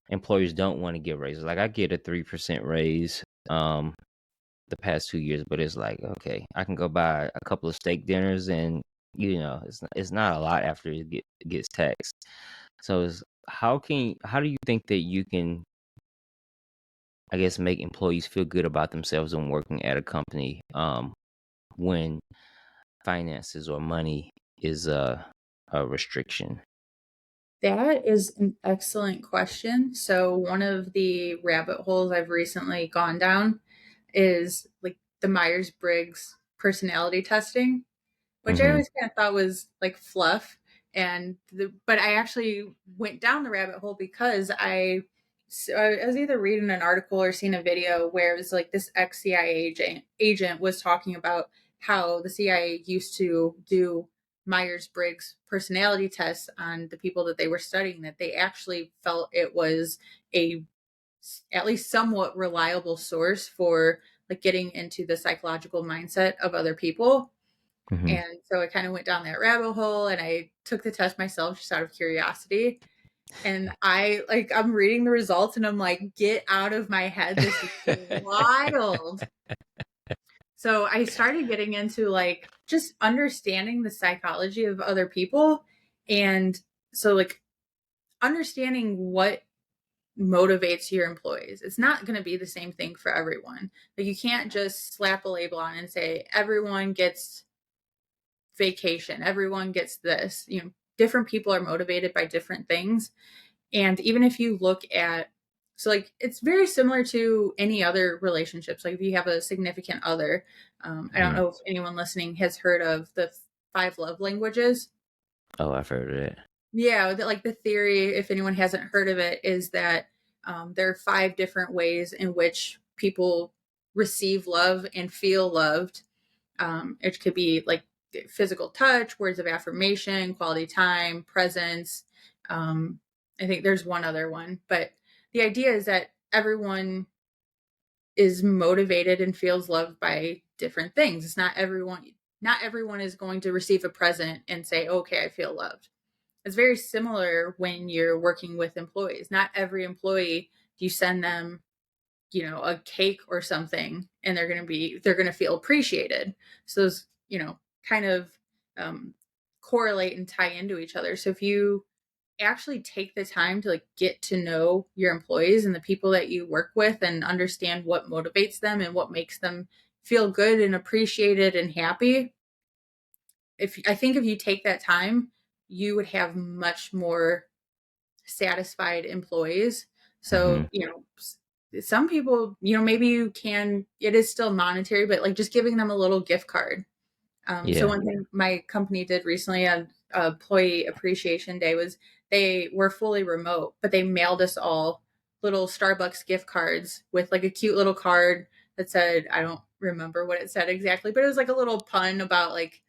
A: employers don't want to give raises. Like I get a 3% raise the past 2 years, but it's like, okay, I can go buy a couple of steak dinners and it's not a lot after it gets taxed. So how do you think that you can, I guess, make employees feel good about themselves when working at a company when finances or money is a restriction?
B: That is an excellent question. So, one of the rabbit holes I've recently gone down is like the Myers Briggs personality testing, which I
A: Mm-hmm.
B: always kind of thought was like fluff. But I actually went down the rabbit hole because I was either reading an article or seeing a video where it was like this ex CIA agent was talking about how the CIA used to do Myers Briggs personality tests on the people that they were studying, that they actually felt it was a at least somewhat reliable source for like getting into the psychological mindset of other people.
A: Mm-hmm.
B: And so I kind of went down that rabbit hole and I took the test myself just out of curiosity. And I'm reading the results and I'm like, get out of my head. This is wild. So I started getting into like just understanding the psychology of other people. And so like understanding what motivates your employees. It's not going to be the same thing for everyone. Like you can't just slap a label on and say everyone gets vacation, everyone gets this. Different people are motivated by different things. And even if you look at, so like it's very similar to any other relationships. Like if you have a significant other, I don't
A: Hmm.
B: know if anyone listening has heard of the five love languages.
A: Oh, I've heard of that.
B: Yeah, like the theory, if anyone hasn't heard of it, is that there are five different ways in which people receive love and feel loved. It could be like physical touch, words of affirmation, quality time, presence. Um, I think there's one other one, but the idea is that everyone is motivated and feels loved by different things. It's not everyone. Not everyone is going to receive a present and say, "Okay, I feel loved." It's very similar when you're working with employees. Not every employee do you send them a cake or something and they're going to feel appreciated. So those kind of um, correlate and tie into each other. So if you actually take the time to like get to know your employees and the people that you work with and understand what motivates them and what makes them feel good and appreciated and happy, if you take that time, you would have much more satisfied employees.
A: Hmm.
B: So, some people, maybe it is still monetary, but like just giving them a little gift card. So
A: Yeah.
B: one thing my company did recently on Employee Appreciation Day was they were fully remote, but they mailed us all little Starbucks gift cards with like a cute little card that said, I don't remember what it said exactly, but it was like a little pun about like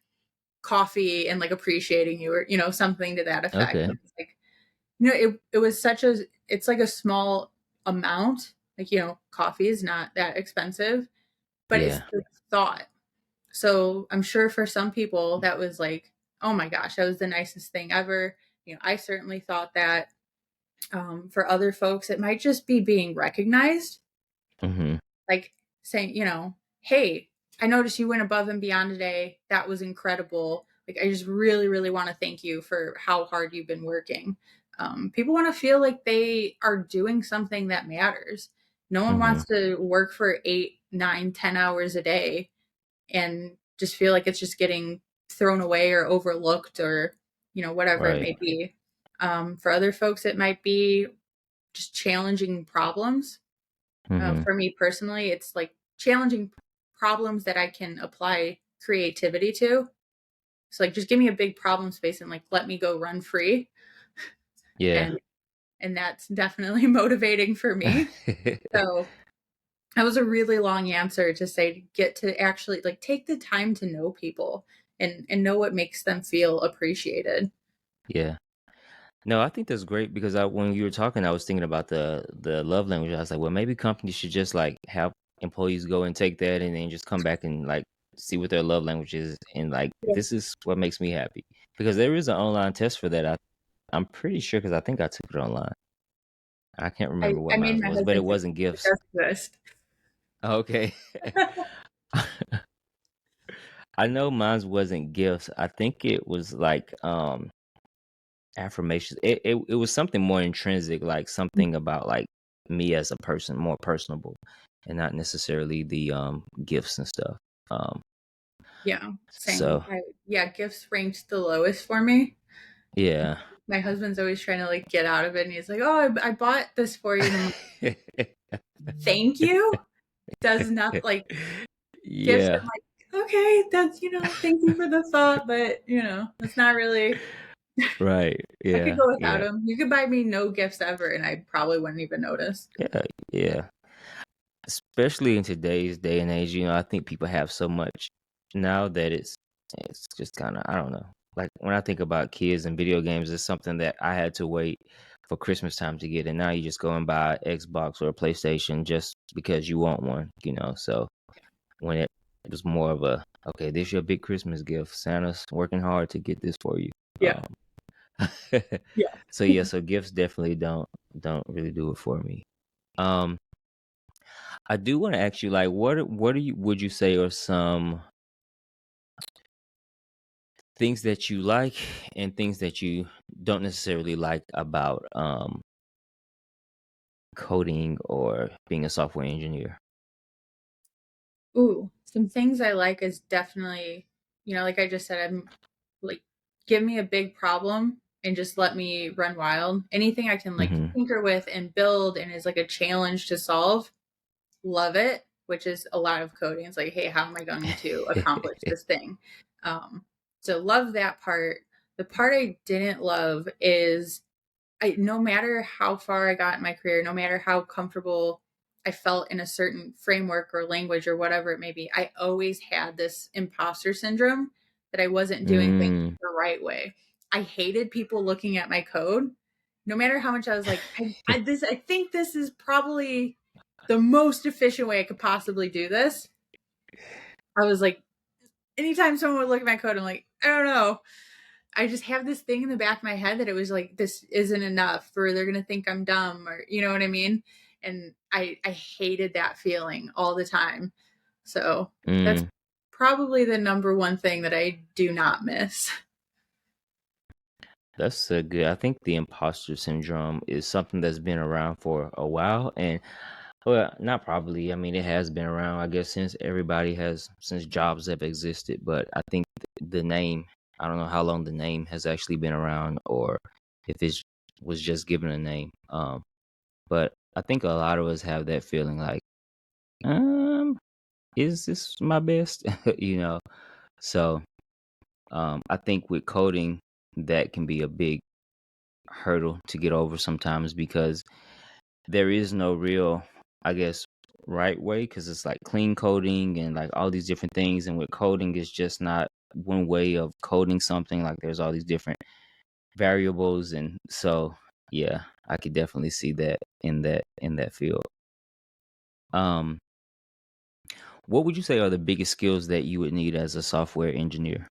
B: coffee and like appreciating you or, something to that effect.
A: Okay.
B: And it's like, it was it's like a small amount. Like, coffee is not that expensive, but it's
A: Yeah.
B: the thought. So I'm sure for some people that was like, oh my gosh, that was the nicest thing ever. I certainly thought that. For other folks, it might just be being recognized,
A: Hmm.
B: like saying, hey, I noticed you went above and beyond today. That was incredible. Like, I just really, really want to thank you for how hard you've been working. People want to feel like they are doing something that matters. No one
A: Hmm.
B: wants to work for 8, 9, 10 hours a day and just feel like it's just getting thrown away or overlooked or, whatever it
A: Right.
B: may be. For other folks, it might be just challenging problems.
A: Hmm.
B: For me personally, it's like challenging problems that I can apply creativity to. So like just give me a big problem space and like let me go run free.
A: Yeah.
B: And that's definitely motivating for me. So that was a really long answer to say to get to actually like take the time to know people and know what makes them feel appreciated.
A: Yeah. No, I think that's great because when you were talking, I was thinking about the love language. I was like, well, maybe companies should just like have employees go and take that and then just come back and like see what their love language is and like
B: Yeah.
A: this is what makes me happy because there is an online test for that. I'm pretty sure because I think I took it online. I can't
B: I,
A: remember what
B: I
A: mine
B: made my
A: was, but it
B: husband take
A: wasn't
B: the
A: gifts.
B: test list.
A: Okay. I know mine wasn't gifts. I think it was like affirmations. It was something more intrinsic, like something about like me as a person, more personable, and not necessarily the gifts and stuff. Um,
B: Yeah, same.
A: so
B: Yeah, gifts ranked the lowest for me.
A: yeah.
B: My husband's always trying to like get out of it, and he's like, "Oh, I bought this for you." And I'm like, "Thank you." Does not like gifts.
A: Yeah.
B: I'm like, okay, that's thank you for the thought, but it's not really.
A: Right.
B: I could
A: Yeah.
B: go without
A: Yeah.
B: them. You could buy me no gifts ever, and I probably wouldn't even notice.
A: Yeah. Yeah. Especially in today's day and age, I think people have so much now that it's just kind of I don't know. Like when I think about kids and video games, it's something that I had to wait for Christmas time to get, and now you just go and buy an Xbox or a PlayStation just because you want one. So when it was more of a okay, this your big Christmas gift. Santa's working hard to get this for you.
B: Yeah, yeah.
A: So yeah, so gifts definitely don't really do it for me. Um, I do want to ask you, like, what would you say are some things that you like and things that you don't necessarily like about coding or being a software engineer?
B: Ooh, some things I like is definitely, like I just said, I'm like, give me a big problem and just let me run wild. Anything I can like
A: Mm-hmm.
B: tinker with and build and is like a challenge to solve, love it, which is a lot of coding. It's like, hey, how am I going to accomplish this thing? Um, so love that part. The part I didn't love is no matter how far I got in my career, no matter how comfortable I felt in a certain framework or language or whatever it may be, I always had this imposter syndrome that I wasn't doing things
A: Mm.
B: the right way. I hated people looking at my code. No matter how much I was like, I think this is probably the most efficient way I could possibly do this. I was like, anytime someone would look at my code, I'm like, I don't know. I just have this thing in the back of my head that it was like, this isn't enough, or they're gonna think I'm dumb, or you know what I mean? And I hated that feeling all the time. So that's
A: Mm.
B: probably the number one thing that I do not miss.
A: That's a good. I think the imposter syndrome is something that's been around for a while, and well, not probably. I mean, it has been around, I guess, since jobs have existed. But I think the name, I don't know how long the name has actually been around, or if it was just given a name. But I think a lot of us have that feeling like, um, is this my best? you know. So, I think with coding, that can be a big hurdle to get over sometimes because there is no real, I guess, right way because it's like clean coding and like all these different things. And with coding, it's just not one way of coding something. Like there's all these different variables, and so yeah, I could definitely see that in that field. Um, what would you say are the biggest skills that you would need as a software engineer?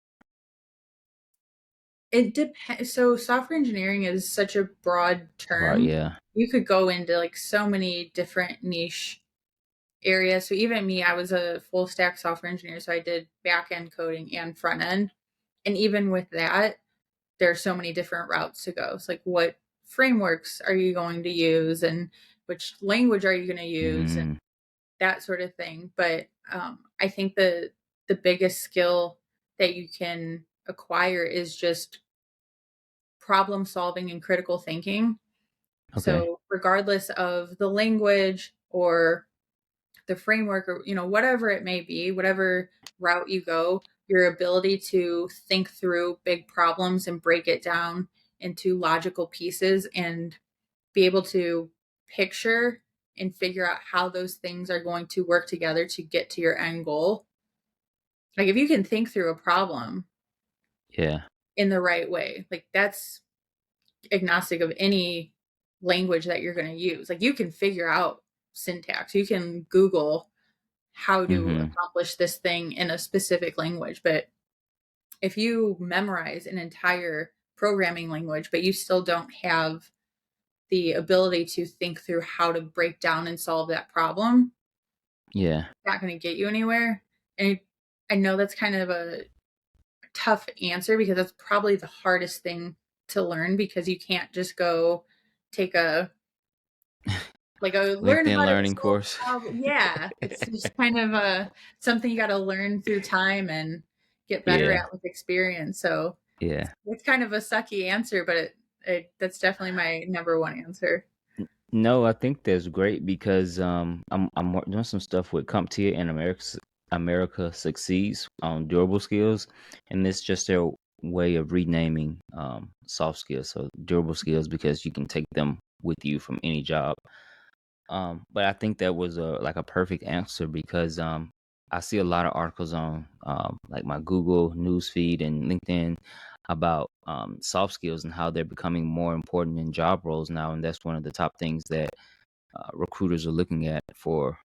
B: It depends. So software engineering is such a broad
A: Right,
B: term.
A: yeah.
B: You could go into like so many different niche areas. So even me, I was a full stack software engineer, so I did back end coding and front end. And even with that, there are so many different routes to go. It's like what frameworks are you going to use and which language are you going to use and
A: Mm,
B: that sort of thing. But I think the biggest skill that you can acquire is just problem solving and critical thinking.
A: okay.
B: So regardless of the language or the framework or whatever it may be, whatever route you go, your ability to think through big problems and break it down into logical pieces and be able to picture and figure out how those things are going to work together to get to your end goal. Like if you can think through a problem
A: Yeah.
B: in the right way, like that's agnostic of any language that you're going to use. Like you can figure out syntax, you can Google how to
A: Mhm.
B: accomplish this thing in a specific language. But if you memorize an entire programming language, but you still don't have the ability to think through how to break down and solve that problem,
A: Yeah.
B: it's not going to get you anywhere. And I know that's kind of a tough answer because that's probably the hardest thing to learn because you can't just go take a like a learn
A: LinkedIn
B: how to
A: learning
B: solve
A: course.
B: a problem. Yeah, it's just kind of a something you got to learn through time and get better
A: Yeah.
B: at with experience. So
A: Yeah.
B: it's kind of a sucky answer, but it that's definitely my number one answer.
A: No, I think that's great because doing some stuff with CompTIA and America Succeeds on durable skills, and it's just their way of renaming soft skills. So durable skills because you can take them with you from any job. But I think that was a perfect answer because I see a lot of articles on like my Google news feed and LinkedIn about soft skills and how they're becoming more important in job roles now, and that's one of the top things that recruiters are looking at or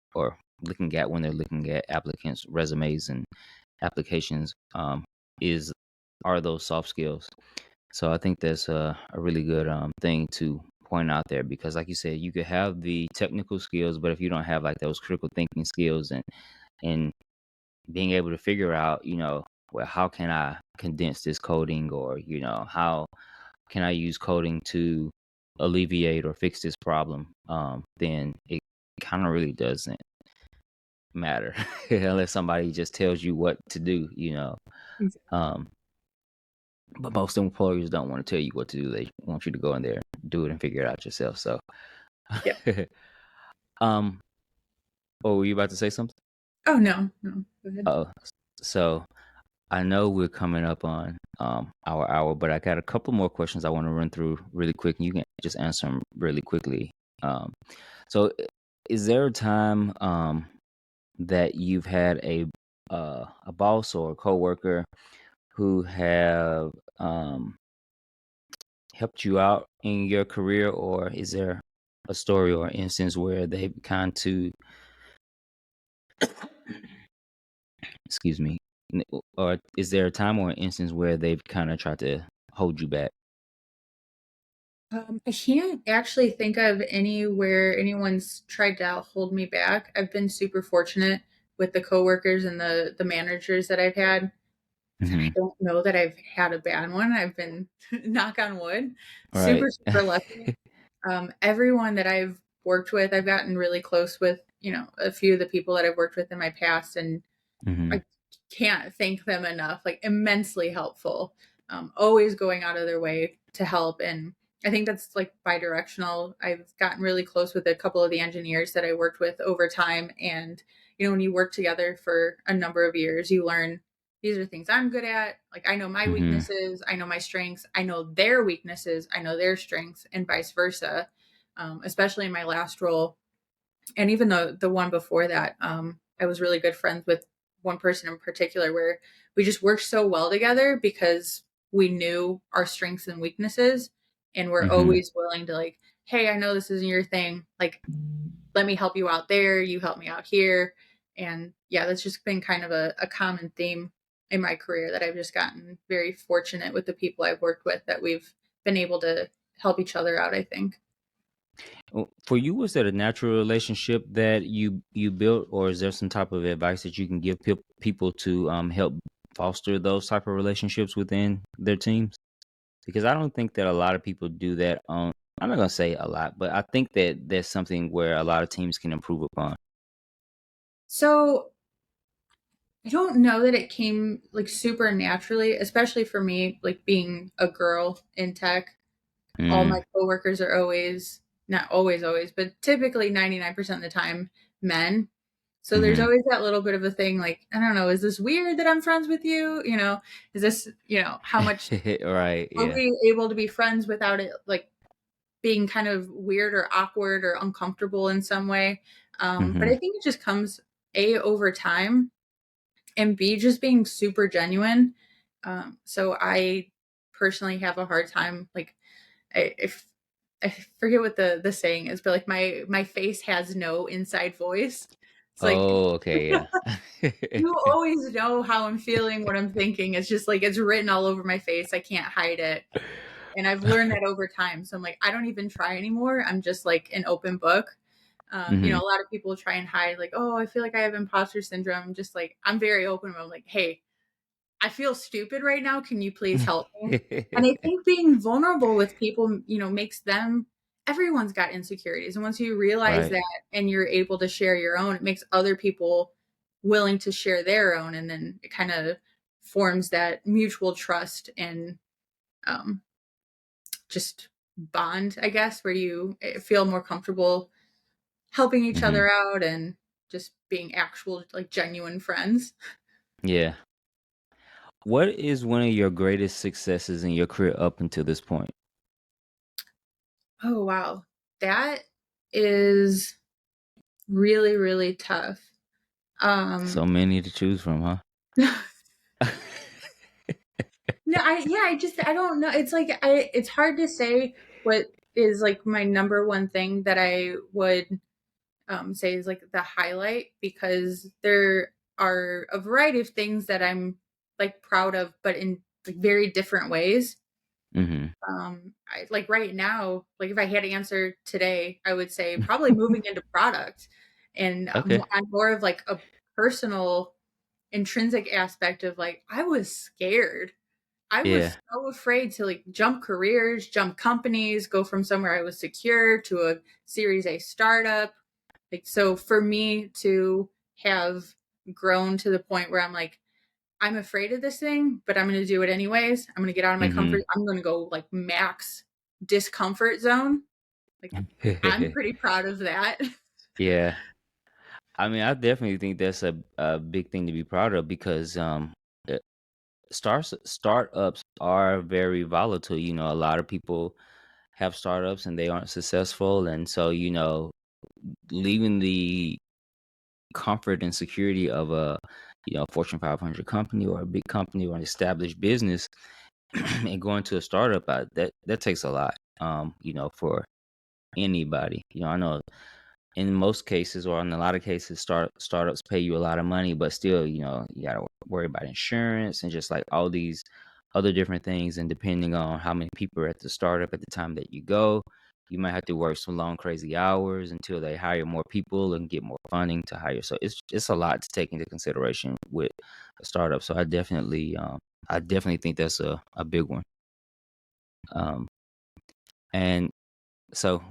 A: looking at when they're looking at applicants' resumes and applications. Is Are those soft skills? So I think that's a really good thing to point out there because, like you said, you could have the technical skills, but if you don't have like those critical thinking skills and being able to figure out, well, how can I condense this coding, or how can I use coding to alleviate or fix this problem, then it kind of really doesn't matter unless somebody just tells you what to do. Um, But most employers don't want to tell you what to do. They want you to go in there, do it, and figure it out yourself. So,
B: Yeah.
A: um, oh, were you about to say something?
B: Oh no, no. Go ahead.
A: Oh, so I know we're coming up on our hour, but I got a couple more questions I want to run through really quick, and you can just answer them really quickly. Um, so, is there a time that you've had a boss or a coworker who have helped you out in your career, or is there a story or instance where they've kind to, excuse me, or is there a time or an instance where they've kind of tried to hold you back?
B: I can't actually think of anywhere anyone's tried to hold me back. I've been super fortunate with the coworkers and the managers that I've had. I
A: Hmm.
B: don't know that I've had a bad one. I've been knock on wood,
A: Right.
B: super lucky. Everyone that I've worked with, I've gotten really close with, a few of the people that I've worked with in my past, and
A: Hmm.
B: I can't thank them enough. Like immensely helpful. Always going out of their way to help, and I think that's like bi-directional. I've gotten really close with a couple of the engineers that I worked with over time, and when you work together for a number of years, you learn these are things I'm good at. Like I know my
A: Hmm.
B: weaknesses, I know my strengths, I know their weaknesses, I know their strengths, and vice versa. Especially in my last role, and even the one before that, I was really good friends with one person in particular where we just worked so well together because we knew our strengths and weaknesses, and we're
A: Hmm.
B: always willing to like, hey, I know this isn't your thing, like let me help you out there, you help me out here. And yeah, that's just been kind of a common theme in my career, that I've just gotten very fortunate with the people I've worked with, that we've been able to help each other out, I think.
A: For you, was that a natural relationship that you built, or is there some type of advice that you can give people to help foster those type of relationships within their teams? Because I don't think that a lot of people do that on. I'm not gonna say a lot, but I think that there's something where a lot of teams can improve upon.
B: So I don't know that it came like super naturally, especially for me, like being a girl in tech. All my
A: Mm,
B: coworkers are always, not always, always, but typically 99% of the time men. So there's
A: Mhm.
B: always that little bit of a thing like, I don't know, is this weird that I'm friends with you? Is this, how much
A: Right,
B: are
A: yeah.
B: we able to be friends without it like being kind of weird or awkward or uncomfortable in some way? But I
A: Mhm.
B: think it just comes A, over time, and B, just being super genuine. So I personally have a hard time, like, if I forget what the saying is, but like my face has no inside voice. It's like
A: Oh, okay, yeah.
B: you always know how I'm feeling, what I'm thinking. It's just like it's written all over my face. I can't hide it. And I've learned that over time. So I'm like, I don't even try anymore. I'm just like an open book. A
A: Mhm.
B: lot of people try and hide, like, oh, I feel like I have imposter syndrome. Just like, I'm very open. I'm like, hey, I feel stupid right now. Can you please help me? And I think being vulnerable with people, makes them, everyone's got insecurities. And once you realize
A: Right.
B: that and you're able to share your own, it makes other people willing to share their own. And then it kind of forms that mutual trust and um, just bond, I guess, where you feel more comfortable helping each
A: Mhm.
B: other out and just being actual, like, genuine friends.
A: Yeah. What is one of your greatest successes in your career up until this point?
B: Oh, wow. That is really, really tough.
A: So
B: Um,
A: many to choose from, huh?
B: no, I don't know. It's like it's hard to say what is like my number one thing that I would say is like the highlight, because there are a variety of things that I'm like proud of, but in like very different ways.
A: Mhm.
B: Like right now, like if I had to answer today, I would say probably moving into product, and
A: Okay.
B: on more of like a personal intrinsic aspect of like I was scared. I
A: Yeah.
B: was so afraid to like jump careers, jump companies, go from somewhere I was secure to a Series A startup. Like, so for me to have grown to the point where I'm like, I'm afraid of this thing, but I'm going to do it anyways. I'm going to get out of my comfort.
A: Mhm.
B: I'm going to go like max discomfort zone. Like, I'm pretty proud of that.
A: Yeah. I mean, I definitely think that's a big thing to be proud of because uh, startups are very volatile. A lot of people have startups and they aren't successful, and so leaving the comfort and security of a Fortune 500 company or a big company or an established business and going to a startup, that takes a lot. For anybody. I know in most cases or in a lot of cases startups pay you a lot of money, but still you got to worry about insurance and just like all these other different things, and depending on how many people are at the startup at the time that you go, you might have to work some long crazy hours until they hire more people and get more funding to hire. So it's a lot to take into consideration with a startup. So I definitely think that's a big one. Um and so,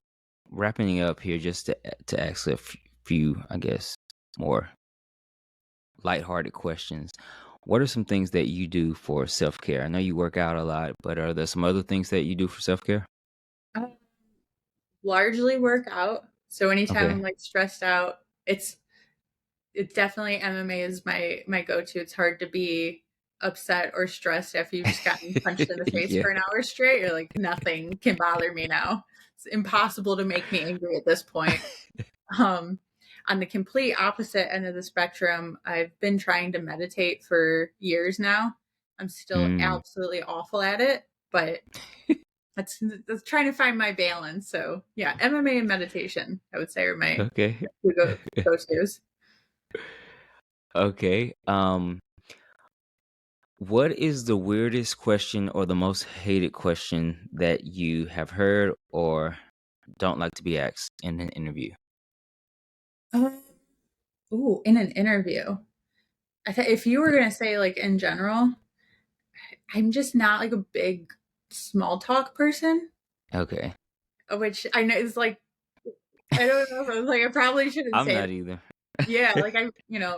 A: wrapping up here, just to ask a few, I guess, more lighthearted questions. What are some things that you do for self care? I know you work out a lot, but are there some other things that you do for self care?
B: I largely work out. So anytime
A: Okay.
B: I'm like stressed out, it's definitely MMA is my go-to. It's hard to be upset or stressed after you've just gotten punched in the face
A: Yeah.
B: for an hour straight. You're like, nothing can bother me now. It's impossible to make me angry at this point. Um, on the complete opposite end of the spectrum, I've been trying to meditate for years now. I'm still
A: Mm.
B: absolutely awful at it, but that's trying to find my balance. So yeah, MMA and meditation, I would say, are my
A: Okay.
B: two go tos.
A: Okay. What is the weirdest question or the most hated question that you have heard or don't like to be asked in an interview?
B: Ooh, in an interview. If you were gonna say like in general, I'm just not like a big small talk person,
A: Okay.
B: which I know is like, I don't know if I was like, I probably shouldn't
A: I'm
B: say
A: not
B: that.
A: either.
B: Yeah, like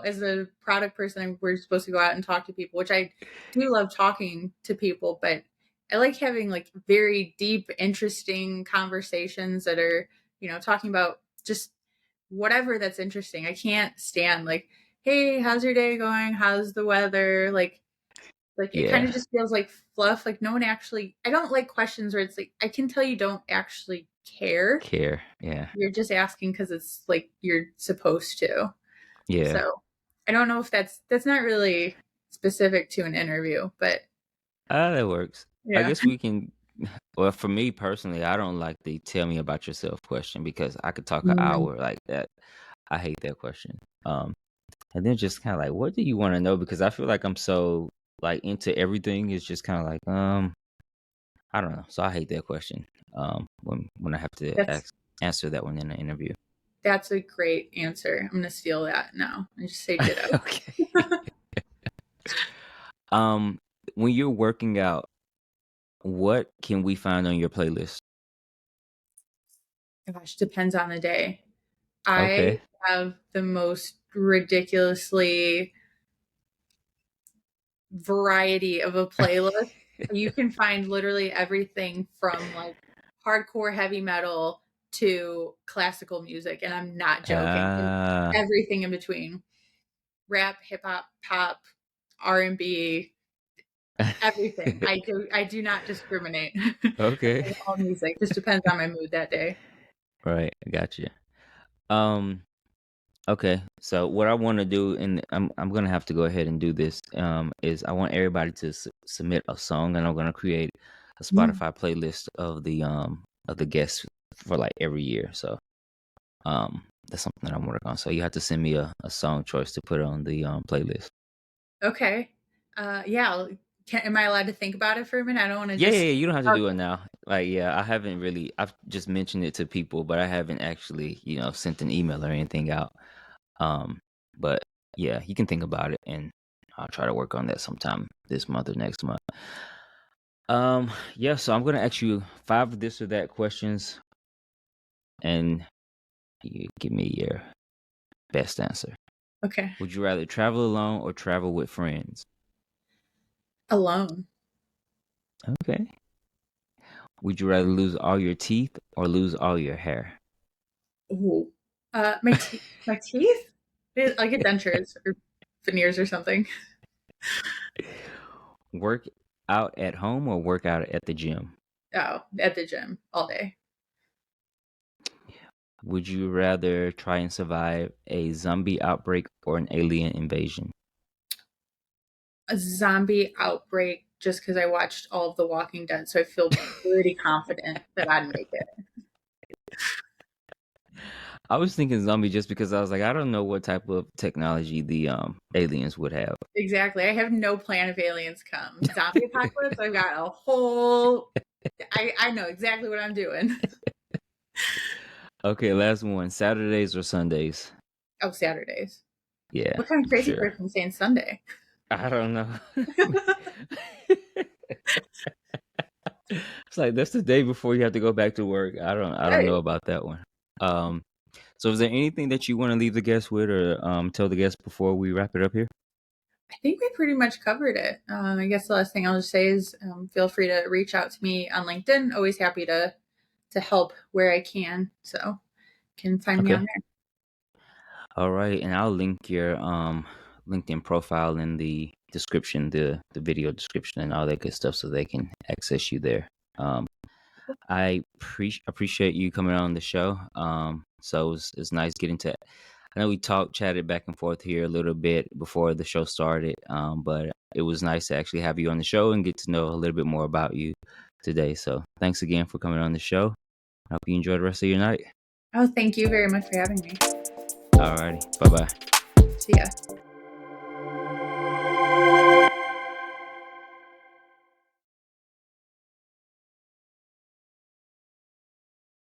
B: as a product person, we're supposed to go out and talk to people, which I do love talking to people, but I like having like very deep, interesting conversations that are, talking about just whatever that's interesting. I can't stand like, hey, how's your day going? How's the weather? Like it kind
A: Yeah.
B: of just feels like fluff. Like no one actually, I don't like questions where it's like, I can tell you don't actually care.
A: Care. Yeah.
B: You're just asking because it's like you're supposed to.
A: Yeah.
B: So I don't know if that's not really specific to an interview, but
A: That works. I
B: yeah.
A: guess we can. Well, for me personally, I don't like the "tell me about yourself" question because I could talk an
B: Mm,
A: hour like that. I hate that question. And then just kind of like, what do you want to know? Because I feel like I'm so like into everything. It's just kind of like, I don't know. So I hate that question. When I have to
B: that's
A: answer that one in an interview.
B: that's a great answer. I'm gonna steal that now and just say ditto.
A: Okay. Um, when you're working out, what can we find on your playlist?
B: Gosh, depends on the day. I
A: Okay.
B: have the most ridiculously variety of a playlist. You can find literally everything from like hardcore heavy metal to classical music, and I'm not joking. And
A: Ah,
B: everything in between. Rap, hip hop, pop, R&B, everything. I do not discriminate. I
A: okay.
B: love all music. Just depends on my mood that day.
A: Right, I got you. Um, okay. So what I want to do, and I'm gonna have to go ahead and do this, is I want everybody to submit a song, and I'm gonna create a
B: Mm.
A: Spotify playlist of the guests for like every year. So that's something that I'm working on. So you have to send me a song choice to put on the playlist.
B: Okay. Yeah. Am I allowed to think about it for a minute? I don't want to
A: Yeah, yeah,
B: just.
A: yeah. You don't have to do it
B: Okay.
A: now. Like, yeah, I haven't really. I've just mentioned it to people, but I haven't actually, sent an email or anything out. Um, but yeah, you can think about it, and I'll try to work on that sometime this month or next month. Yeah. So I'm gonna ask you 5 this or that questions, and you give me your best answer.
B: Okay.
A: Would you rather travel alone or travel with friends?
B: Alone.
A: Okay. Would you rather lose all your teeth or lose all your hair?
B: Ooh. My teeth? I'll get dentures or veneers or something.
A: Work out at home or work out at the gym?
B: Oh, at the gym all day.
A: Would you rather try and survive a zombie outbreak or an alien invasion?
B: A zombie outbreak just because I watched all of The Walking Dead, so I feel pretty confident that I'd make it.
A: I was thinking zombie just because I was like, I don't know what type of technology the aliens would have.
B: Exactly. I have no plan if aliens come. Zombie apocalypse, I've got a whole. I know exactly what I'm doing.
A: Okay, last one. Saturdays or Sundays?
B: Oh, Saturdays.
A: Yeah,
B: What kind of
A: for
B: crazy
A: sure.
B: person saying Sunday?
A: I don't know. It's like that's the day before you have to go back to work. I don't know
B: Right.
A: about that one. Um, so is there anything that you want to leave the guests with or tell the guests before we wrap it up here?
B: I think we pretty much covered it. I guess the last thing I'll just say is feel free to reach out to me on LinkedIn. Always happy to help where I can. So you can find me
A: Okay.
B: on there.
A: All right, and I'll link your LinkedIn profile in the description, the video description, and all that good stuff, so they can access you there. Um, I appreciate you coming on the show. So it's nice getting to. I know we chatted back and forth here a little bit before the show started, but it was nice to actually have you on the show and get to know a little bit more about you today. So thanks again for coming on the show. I hope you enjoy the rest of your night.
B: Oh, thank you very much for having me.
A: Alrighty, bye bye.
B: See ya.